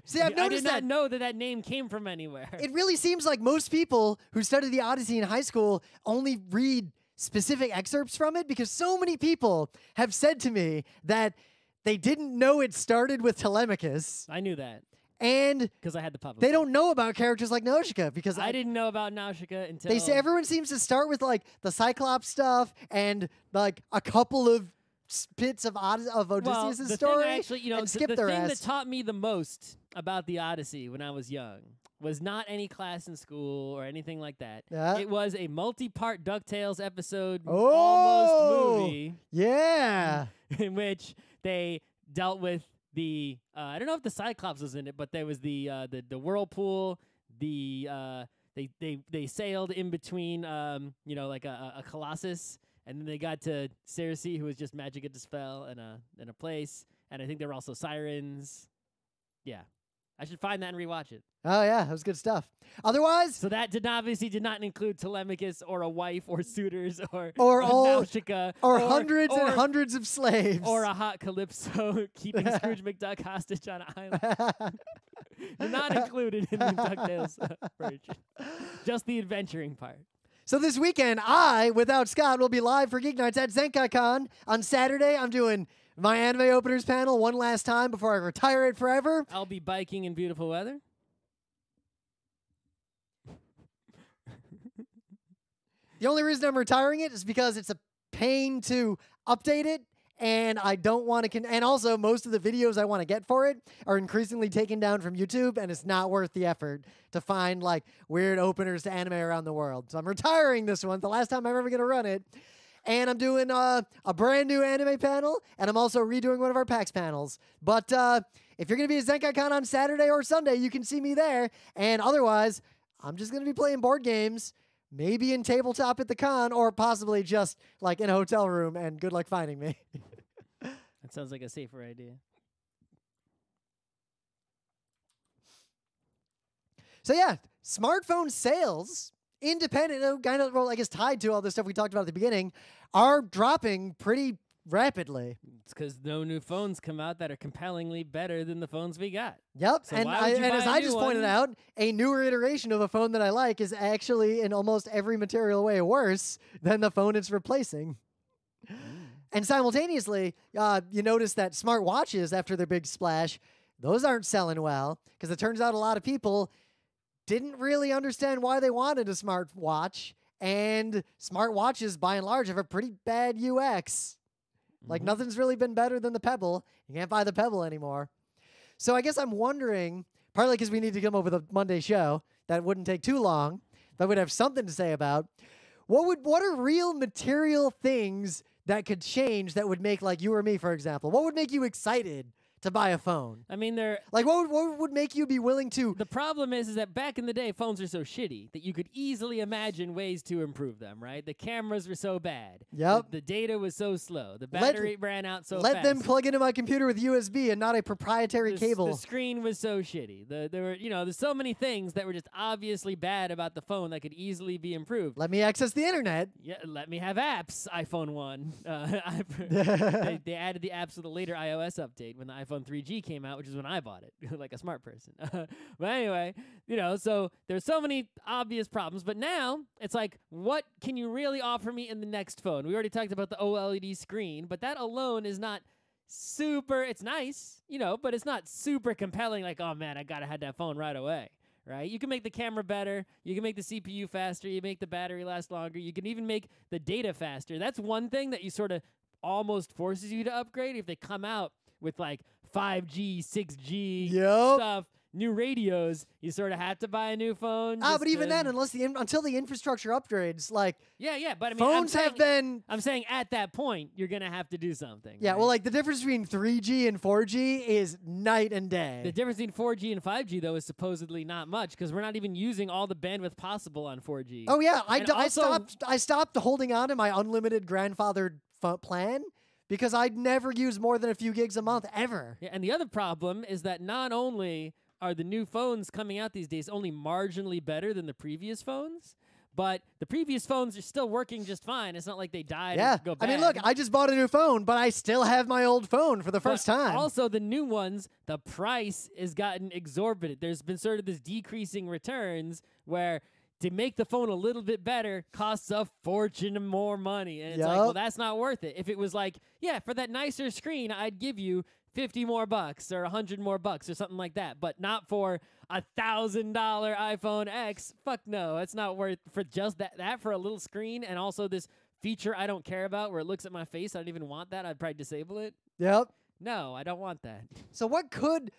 See, I've noticed I did not know that name came from anywhere. It really seems like most people who studied the Odyssey in high school only read specific excerpts from it, because so many people have said to me that they didn't know it started with Telemachus. I knew that. And because I had the puppet. They don't know about characters like Nausicaa, because I didn't know about Nausicaa until they say everyone seems to start with like the Cyclops stuff and like a couple of bits of Odysseus' story. Thing actually, and skip the the thing rest. that taught me the most about the Odyssey when I was young was not any class in school or anything like that. Yeah. It was a multi-part DuckTales episode, Oh, almost movie. Yeah. In which they dealt with the I don't know if the Cyclops was in it, but there was the whirlpool. They sailed in between like a Colossus, and then they got to Circe, who was just magic at dispel in a place, and I think there were also sirens. Yeah. I should find that and rewatch it. Oh, yeah, that was good stuff. Otherwise... So that obviously did not include Telemachus or a wife or suitors or Nausicaa. Or hundreds and hundreds of slaves. Or a hot Calypso keeping Scrooge McDuck hostage on an island. They're not included in the DuckTales version. Just the adventuring part. So this weekend, I, without Scott, will be live for Geek Nights at ZenkaiCon. On Saturday, I'm doing my anime openers panel one last time before I retire it forever. I'll be biking in beautiful weather. The only reason I'm retiring it is because it's a pain to update it, and I don't want to... and also, most of the videos I want to get for it are increasingly taken down from YouTube, and it's not worth the effort to find, like, weird openers to anime around the world. So I'm retiring this one, the last time I'm ever going to run it. And I'm doing a brand new anime panel, and I'm also redoing one of our PAX panels. But if you're going to be at ZenkaiCon on Saturday or Sunday, you can see me there. And otherwise, I'm just going to be playing board games, maybe in tabletop at the con, or possibly just like in a hotel room, and good luck finding me. That sounds like a safer idea. So yeah, smartphone sales, independent, kind of, well, I guess tied to all this stuff we talked about at the beginning, are dropping pretty rapidly. It's because no new phones come out that are compellingly better than the phones we got. Yep, So and why would you buy as a I new just pointed one? out, a newer iteration of a phone that I like is actually in almost every material way worse than the phone it's replacing. And simultaneously, you notice that smartwatches, after their big splash, those aren't selling well because it turns out a lot of people didn't really understand why they wanted a smartwatch. And smartwatches, by and large, have a pretty bad UX. Like, nothing's really been better than the Pebble. You can't buy the Pebble anymore. So I guess I'm wondering, partly because we need to come up with a Monday show that wouldn't take too long, that would have something to say about, what are real material things that could change that would make, like, you or me, for example, what would make you excited to buy a phone? I mean, they're like, what would make you be willing to? The problem is that back in the day, phones were so shitty that you could easily imagine ways to improve them, right? The cameras were so bad. Yep. The data was so slow. The battery ran out so Let fast. them plug into my computer with USB and not a proprietary cable. The screen was so shitty. There were, there's so many things that were just obviously bad about the phone that could easily be improved. Let me access the internet. Yeah, let me have apps. iPhone 1. They added the apps with a later iOS update when the iPhone 3G came out, which is when I bought it, like a smart person. But anyway, so there's so many obvious problems. But now it's like, what can you really offer me in the next phone? We already talked about the OLED screen, but that alone is not super. It's nice, but it's not super compelling. Like, oh man, I gotta have that phone right away. Right? You can make the camera better. You can make the CPU faster. You make the battery last longer. You can even make the data faster. That's one thing that you sort of almost forces you to upgrade if they come out with like 5G, 6G stuff, new radios. You sort of have to buy a new phone. But even then, until the infrastructure upgrades, like but I mean, phones have been. I'm saying at that point, you're gonna have to do something. Yeah, right? well, like the difference between 3G and 4G is night and day. The difference between 4G and 5G though is supposedly not much because we're not even using all the bandwidth possible on 4G. Oh yeah, I stopped holding on to my unlimited grandfathered plan. Because I'd never use more than a few gigs a month, ever. Yeah, and the other problem is that not only are the new phones coming out these days only marginally better than the previous phones, but the previous phones are still working just fine. It's not like they died and go bad. I mean, look, I just bought a new phone, but I still have my old phone for the first time. Also, the new ones, the price has gotten exorbitant. There's been sort of this decreasing returns where to make the phone a little bit better costs a fortune and more money. And it's like, well, that's not worth it. If it was like, yeah, for that nicer screen, I'd give you $50 more bucks or $100 more bucks or something like that. But not for $1,000 iPhone X. Fuck no. It's not worth for just that for a little screen and also this feature I don't care about where it looks at my face. I don't even want that. I'd probably disable it. Yep. No, I don't want that. So what could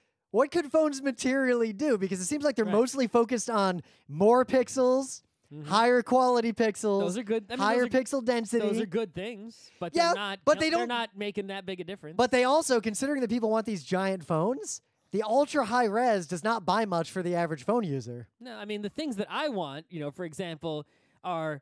phones materially do? Because it seems like they're mostly focused on more pixels, higher quality pixels. Those are good. I mean, higher pixel density. Those are good things, but they're not. But they're not making that big a difference. But they also, considering that people want these giant phones, the ultra high res does not buy much for the average phone user. No, I mean the things that I want, for example, are.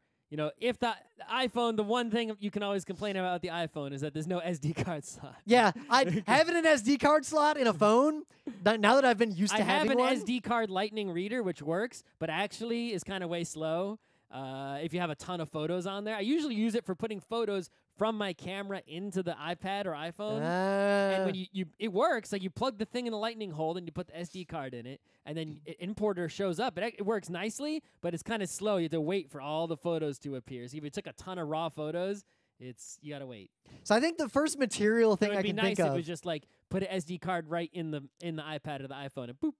If the iPhone, the one thing you can always complain about the iPhone is that there's no SD card slot. Yeah, having an SD card slot in a phone, now that I've been used to having one. I have an SD card lightning reader, which works, but actually is kind of way slow if you have a ton of photos on there. I usually use it for putting photos from my camera into the iPad or iPhone. And when it works, like you plug the thing in the lightning hole and you put the SD card in it, and then importer shows up. It works nicely, but it's kind of slow. You have to wait for all the photos to appear. So if you took a ton of raw photos, you gotta wait. So I think the first material thing I can think of. It'd be nice if it was just like put an SD card right in the iPad or the iPhone and boop.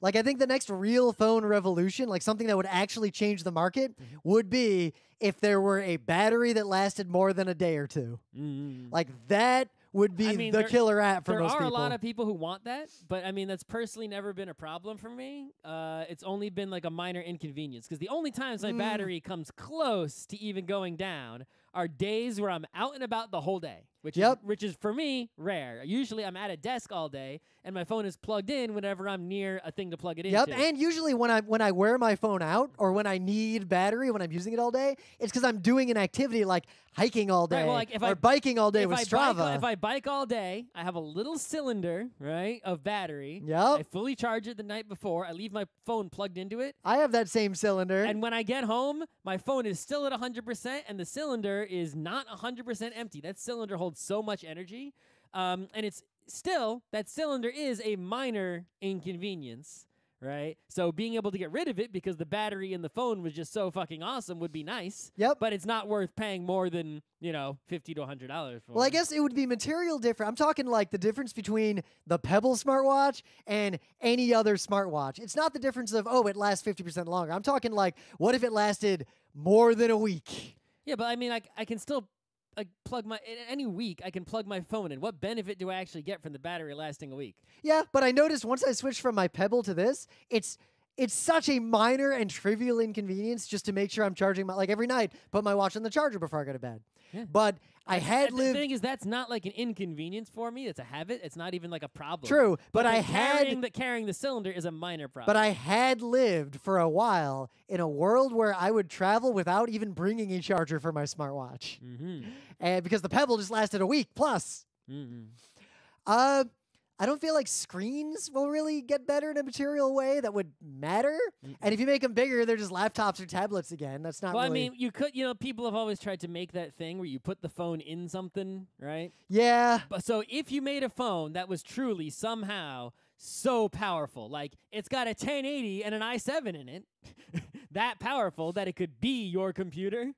Like, I think the next real phone revolution, like something that would actually change the market, would be if there were a battery that lasted more than a day or two. Like, that would be the killer app for most people. There are a lot of people who want that, but, I mean, that's personally never been a problem for me. It's only been, like, a minor inconvenience, because the only times my battery comes close to even going down are days where I'm out and about the whole day, which is for me rare. Usually I'm at a desk all day and my phone is plugged in whenever I'm near a thing to plug it into. And usually when I wear my phone out or when I need battery when I'm using it all day, it's because I'm doing an activity like hiking all day or biking all day with Strava. If I bike all day, I have a little cylinder, right, of battery. Yep. I fully charge it the night before. I leave my phone plugged into it. I have that same cylinder. And when I get home, my phone is still at 100% and the cylinder is not 100% empty. That cylinder holds so much energy. And it's still, that cylinder is a minor inconvenience, right? So being able to get rid of it because the battery in the phone was just so fucking awesome would be nice. Yep. But it's not worth paying more than, $50 to $100 for. Well, I guess it would be material different. I'm talking like the difference between the Pebble smartwatch and any other smartwatch. It's not the difference of, oh, it lasts 50% longer. I'm talking like, what if it lasted more than a week? Yeah, but I mean, I can still plug any week I can plug my phone in. What benefit do I actually get from the battery lasting a week? Yeah, but I noticed once I switched from my Pebble to this, it's such a minor and trivial inconvenience just to make sure I'm charging like every night, put my watch on the charger before I go to bed. Yeah. But I had The lived. thing is, that's not like an inconvenience for me. It's a habit. It's not even like a problem. True, but I carrying the cylinder is a minor problem. But I had lived for a while in a world where I would travel without even bringing a charger for my smartwatch, and because the Pebble just lasted a week plus. I don't feel like screens will really get better in a material way that would matter. And if you make them bigger, they're just laptops or tablets again. That's not really... I mean, you could, people have always tried to make that thing where you put the phone in something, right? Yeah. But so if you made a phone that was truly somehow so powerful, like it's got a 1080 and an i7 in it, that powerful that it could be your computer,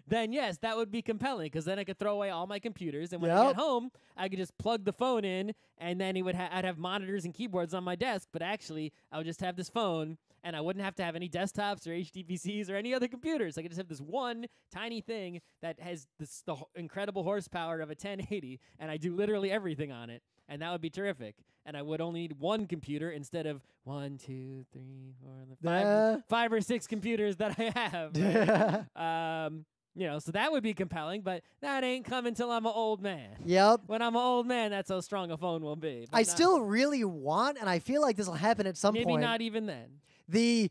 then yes, that would be compelling because then I could throw away all my computers, and when I get home, I could just plug the phone in, and then I'd have monitors and keyboards on my desk, but actually, I would just have this phone, and I wouldn't have to have any desktops or HTPCs or any other computers. I could just have this one tiny thing that has the incredible horsepower of a 1080, and I do literally everything on it, and that would be terrific. And I would only need one computer instead of 1, 2, 3, 4, 5 or 6 computers that I have. Right? So that would be compelling, but that ain't coming till I'm an old man. Yep. When I'm an old man, that's how strong a phone will be. I still really want, and I feel like this will happen at some point. Maybe not even then. The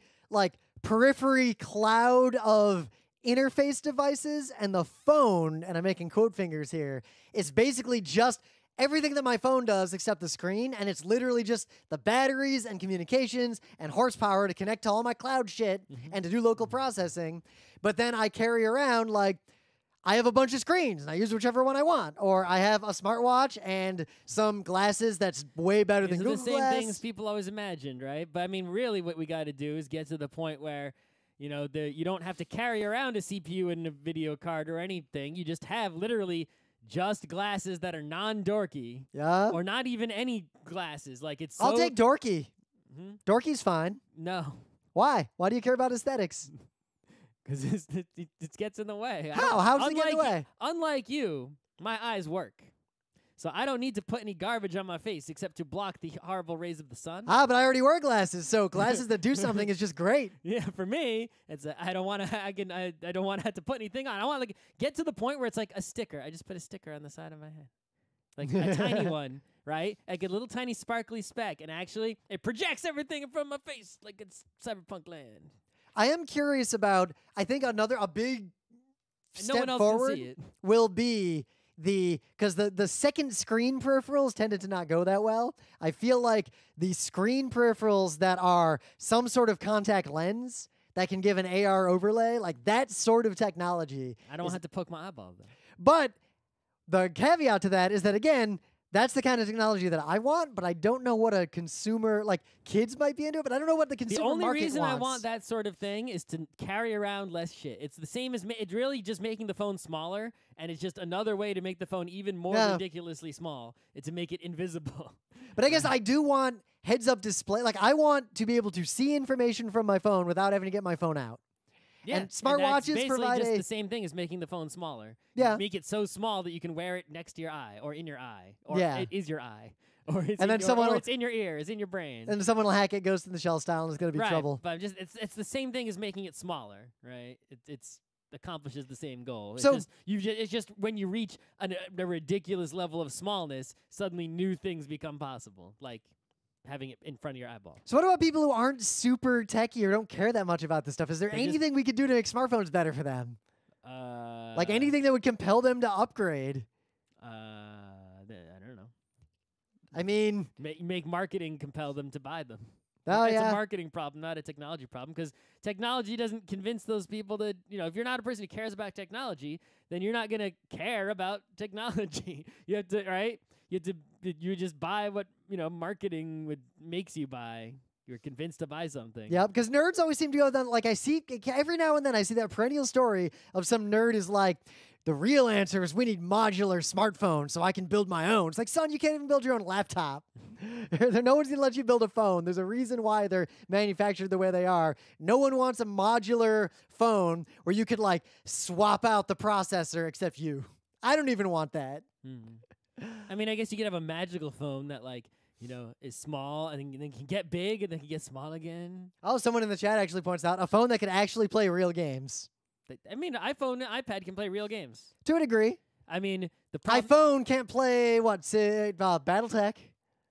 periphery cloud of interface devices and the phone, and I'm making quote fingers here, is basically just everything that my phone does except the screen, and it's literally just the batteries and communications and horsepower to connect to all my cloud shit and to do local processing. But then I carry around, I have a bunch of screens, and I use whichever one I want. Or I have a smartwatch and some glasses that's way better than Google Glass. These are the same things people always imagined, right? But, I mean, really what we got to do is get to the point where, you don't have to carry around a CPU and a video card or anything. You just have literally just glasses that are non-dorky. Yeah. Or not even any glasses. I'll take dorky. Dorky's fine. No. Why? Why do you care about aesthetics? Because it gets in the way. How does it get in the way? Unlike you, my eyes work. So I don't need to put any garbage on my face except to block the horrible rays of the sun. But I already wear glasses, so glasses that do something is just great. Yeah, for me, it's I don't want to. I don't want to have to put anything on. I want to get to the point where it's like a sticker. I just put a sticker on the side of my head, like a tiny one, right? Like a little tiny sparkly speck, and actually it projects everything in front of my face like it's cyberpunk land. I am curious about. I think a big step forward will be because the second screen peripherals tended to not go that well. I feel like the screen peripherals that are some sort of contact lens that can give an AR overlay, like that sort of technology. I don't have to poke my eyeball though. But the caveat to that is that, again, that's the kind of technology that I want, but I don't know what a consumer, kids might be into it, but I don't know what the consumer market wants. The only reason I want that sort of thing is to carry around less shit. It's the same as, it's really just making the phone smaller, and it's just another way to make the phone even more ridiculously small. It's to make it invisible. But I guess I do want heads-up display. I want to be able to see information from my phone without having to get my phone out. Yeah, and smartwatches provide just the same thing as making the phone smaller. Yeah. You make it so small that you can wear it next to your eye or in your eye. Or it is your eye. Or it's it's in your ear, it's in your brain. And someone will hack it, Ghost in the Shell style, and it's going to be trouble. But it's the same thing as making it smaller, right? It's accomplishes the same goal. It's just when you reach a ridiculous level of smallness, suddenly new things become possible, like having it in front of your eyeball. So what about people who aren't super techie or don't care that much about this stuff? Is there anything we could do to make smartphones better for them? Anything that would compel them to upgrade? I don't know. I mean... Make marketing compel them to buy them. Oh, it's a marketing problem, not a technology problem, because technology doesn't convince those people that, if you're not a person who cares about technology, then you're not going to care about technology. You have to, right? You just buy what, marketing makes you buy. You're convinced to buy something. Yeah, because nerds always seem to go then. Like I see every now and then I see that perennial story of some nerd is like, the real answer is we need modular smartphones so I can build my own. It's like, son, you can't even build your own laptop. No one's going to let you build a phone. There's a reason why they're manufactured the way they are. No one wants a modular phone where you could like swap out the processor except you. I don't even want that. I mean, I guess you could have a magical phone that like, is small and then can get big and then can get small again. Oh, someone in the chat actually points out a phone that could actually play real games. I mean, iPhone and iPad can play real games. To a degree. I mean, the iPhone can't play, BattleTech?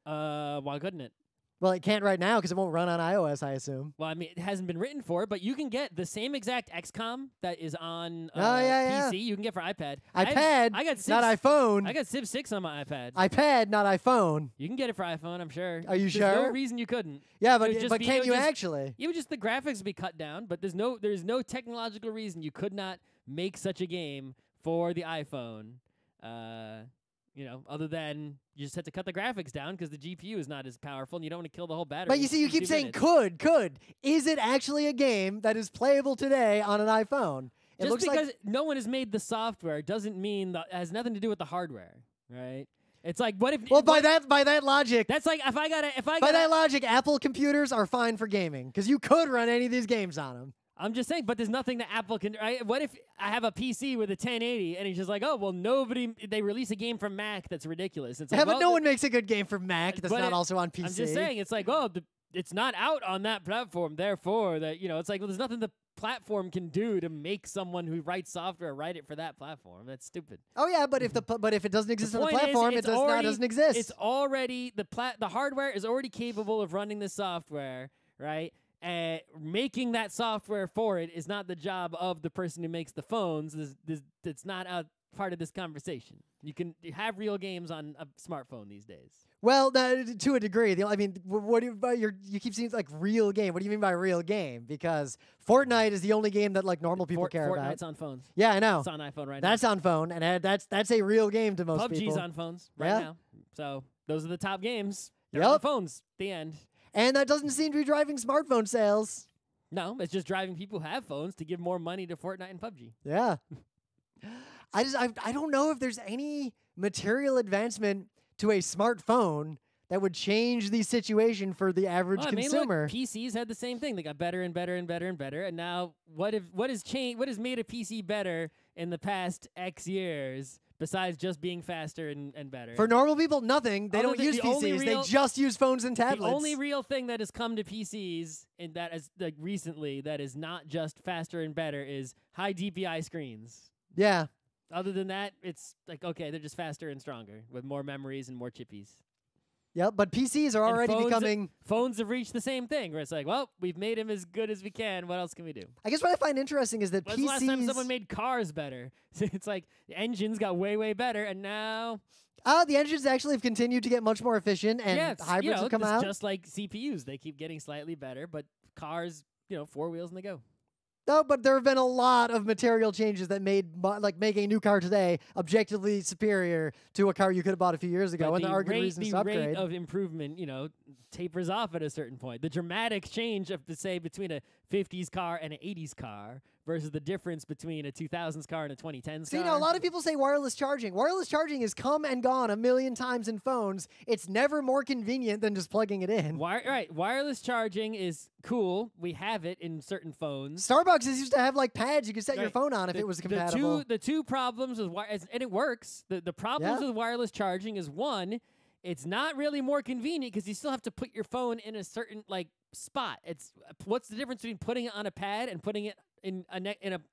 Why couldn't it? Well, it can't right now because it won't run on iOS, I assume. Well, I mean, it hasn't been written for it, but you can get the same exact XCOM that is on PC. You can get for iPad. iPad, I got Civ, not iPhone. I got Civ 6 on my iPad. iPad, not iPhone. You can get it for iPhone, I'm sure. Are you There's sure? no reason you couldn't. Yeah, but can't you actually? It would just the graphics would be cut down, but there's no technological reason you could not make such a game for the iPhone. Other than you just have to cut the graphics down because the GPU is not as powerful and you don't want to kill the whole battery. But you see, you keep saying could. Is it actually a game that is playable today on an iPhone? It just looks because like no one has made the software doesn't mean that it has nothing to do with the hardware, right? It's like, what if... Well, by that logic... That's like, by that logic, Apple computers are fine for gaming because you could run any of these games on them. I'm just saying, but there's nothing that Apple can... Right? What if I have a PC with a 1080 and he's just like, oh, well, they release a game from Mac that's ridiculous. It's like, yeah, but no one makes a good game for Mac that's not also on PC. I'm just saying, it's like, oh, it's not out on that platform, therefore, it's like, well, there's nothing the platform can do to make someone who writes software write it for that platform. That's stupid. Oh yeah, but if it doesn't exist on the platform, it doesn't exist. It's already the hardware is already capable of running the software, right? Making that software for it is not the job of the person who makes the phones. It's not a part of this conversation. You can have real games on a smartphone these days. Well, to a degree. I mean, what do you keep saying like real game? What do you mean by real game? Because Fortnite is the only game that like normal people care about. Fortnite's on phones. Yeah, I know. It's on iPhone right now. That's on phone, and that's a real game to most people. PUBG's on phones right now. So those are the top games. They're Yep. on phones. The end. And that doesn't seem to be driving smartphone sales. No, it's just driving people who have phones to give more money to Fortnite and PUBG. Yeah. I don't know if there's any material advancement to a smartphone that would change the situation for the average consumer. Look, PCs had the same thing. They got better and better and better and better. And now what has changed? What has made a PC better in the past X years besides just being faster and better? For normal people, nothing. They don't use PCs. They just use phones and tablets. The only real thing that has come to PCs and that is like recently that is not just faster and better is high DPI screens. Yeah. Other than that, it's like, okay, they're just faster and stronger with more memories and more chippies. Yep, but PCs are already becoming... Phones have reached the same thing, where it's like, well, we've made them as good as we can. What else can we do? I guess what I find interesting is that When's PCs... the last time someone made cars better? It's like the engines got way, way better, and now... the engines actually have continued to get much more efficient, and hybrids have come out. Just like CPUs. They keep getting slightly better, but cars, 4 wheels and they go. No, but there have been a lot of material changes that made make a new car today objectively superior to a car you could have bought a few years ago. But and there are good reasons to upgrade. The rate of improvement, tapers off at a certain point. The dramatic change of, say, between a 50s car and an 80s car versus the difference between a 2000s car and a 2010s car. A lot of people say wireless charging. Wireless charging has come and gone a million times in phones. It's never more convenient than just plugging it in. Right. Wireless charging is cool. We have it in certain phones. Starbucks used to have like pads you could set your phone on if it was compatible. The two problems with and it works. The problems with wireless charging is one, it's not really more convenient because you still have to put your phone in a certain spot. What's the difference between putting it on a pad and putting it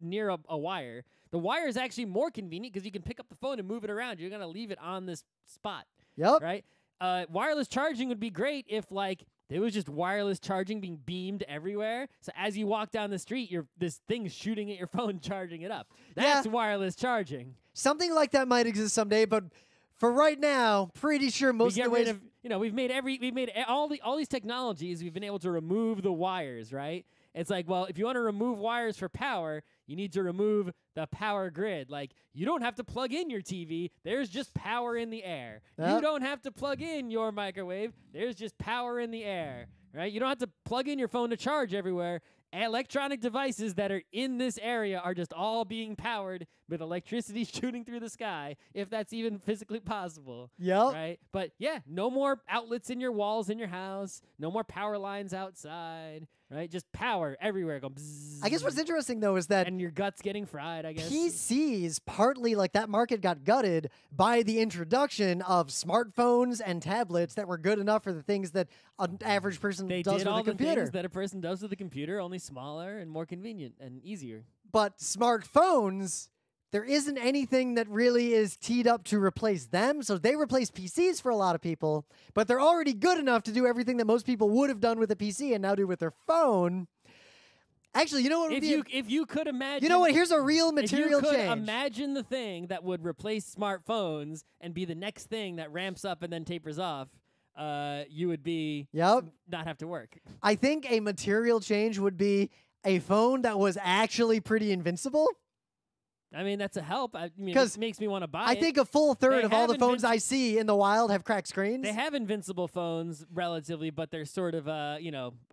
near a wire? The wire is actually more convenient because you can pick up the phone and move it around. You're gonna leave it on this spot. Yep. Right. Wireless charging would be great if there was just wireless charging being beamed everywhere. So as you walk down the street, this thing's shooting at your phone, charging it up. That's wireless charging. Something like that might exist someday, but for right now, pretty sure most of the ways we've made all these technologies. We've been able to remove the wires, right? It's like, well, if you want to remove wires for power, you need to remove the power grid. Like, you don't have to plug in your TV. There's just power in the air. You don't have to plug in your microwave. There's just power in the air, right? You don't have to plug in your phone to charge everywhere. Electronic devices that are in this area are just all being powered with electricity shooting through the sky, if that's even physically possible. Yep. Right? But yeah, no more outlets in your walls in your house, no more power lines outside, right? Just power everywhere. Go bzzz. I guess what's interesting, though, is that And your guts getting fried, I guess. PCs, partly like that market got gutted by the introduction of smartphones and tablets that were good enough for the things that an average person They does did with all a computer. the things that a person does with a computer, only smaller and more convenient and easier. But smartphones, there isn't anything that really is teed up to replace them. So they replace PCs for a lot of people, but they're already good enough to do everything that most people would have done with a PC and now do with their phone. Actually, you know what? If you could imagine, you know what? Here's a real material if you could change. imagine the thing that would replace smartphones and be the next thing that ramps up and then tapers off, you would be Yep. not have to work. I think a material change would be a phone that was actually pretty invincible. I mean, that's a help. I mean, 'Cause it makes me want to buy I it. think a full third They of all the have phones I see in the wild have cracked screens. They have invincible phones relatively, but they're sort of,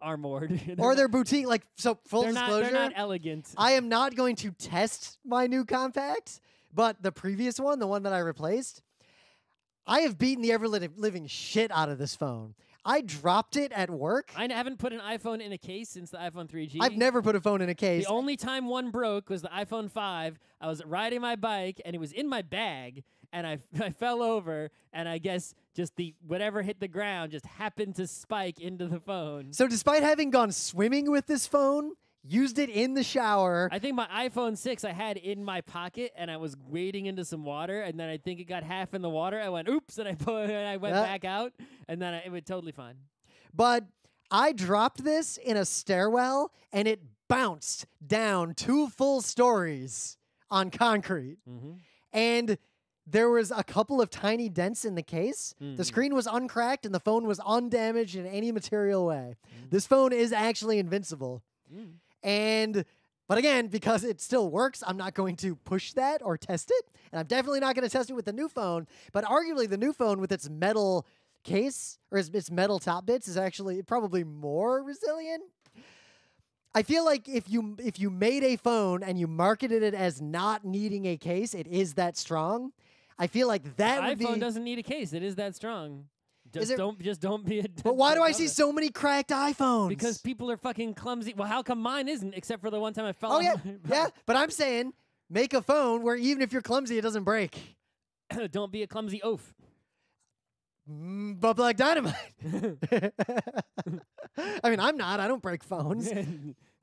armored. Or they're boutique. Like, so full disclosure. They're not elegant. I am not going to test my new compact, but the previous one, the one that I replaced, I have beaten the ever-living shit out of this phone. I dropped it at work. I haven't put an iPhone in a case since the iPhone 3G. I've never put a phone in a case. The only time one broke was the iPhone 5. I was riding my bike, and it was in my bag, and I fell over, and I guess just whatever hit the ground just happened to spike into the phone. So despite having gone swimming with this phone, used it in the shower. I think my iPhone 6 I had in my pocket, and I was wading into some water, and then I think it got half in the water. I went, oops, and I went back out, and then it was totally fine. But I dropped this in a stairwell, and it bounced down 2 full stories on concrete. Mm-hmm. And there was a couple of tiny dents in the case. Mm. The screen was uncracked, and the phone was undamaged in any material way. This phone is actually invincible. But again, because it still works, I'm not going to push that or test it. And I'm definitely not going to test it with the new phone. But arguably, the new phone with its metal case or its metal top bits is actually probably more resilient. I feel like if you made a phone and you marketed it as not needing a case, it is that strong. I feel like that would be... iPhone doesn't need a case. It is that strong. Just don't be a... But why do I see so many cracked iPhones? Because people are fucking clumsy. Well, how come mine isn't, except for the one time I fell Oh, on yeah. my Yeah, but I'm saying make a phone where even if you're clumsy, it doesn't break. Don't be a clumsy oaf. But like dynamite. I mean, I'm not. I don't break phones.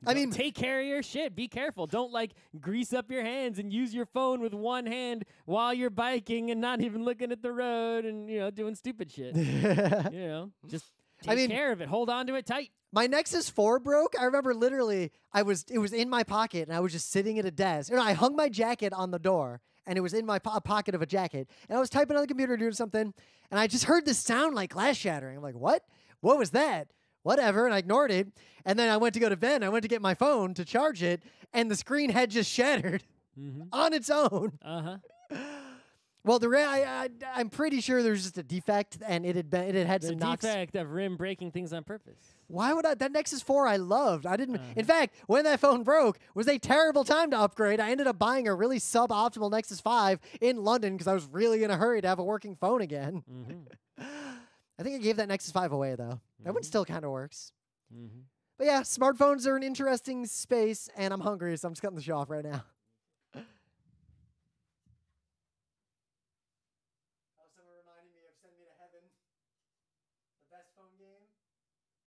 I mean, take care of your shit. Be careful. Don't grease up your hands and use your phone with one hand while you're biking and not even looking at the road and doing stupid shit. Just take care of it. Hold on to it tight. My Nexus 4 broke. I remember literally, it was in my pocket and I was just sitting at a desk. I hung my jacket on the door and it was in my pocket of a jacket. And I was typing on the computer doing something and I just heard this sound like glass shattering. I'm like, what? What was that? Whatever, and I ignored it. And then I went to go to bed, and I went to get my phone to charge it, and the screen had just shattered on its own. Uh-huh. Well, I'm pretty sure there's just a defect, and it had some knocks. The defect of RIM breaking things on purpose. Why would that Nexus 4 I loved? I didn't. In fact, when that phone broke, was a terrible time to upgrade. I ended up buying a really suboptimal Nexus 5 in London because I was really in a hurry to have a working phone again. I think I gave that Nexus 5 away, though. That one still kind of works. But yeah, smartphones are an interesting space, and I'm hungry, so I'm just cutting the show off right now.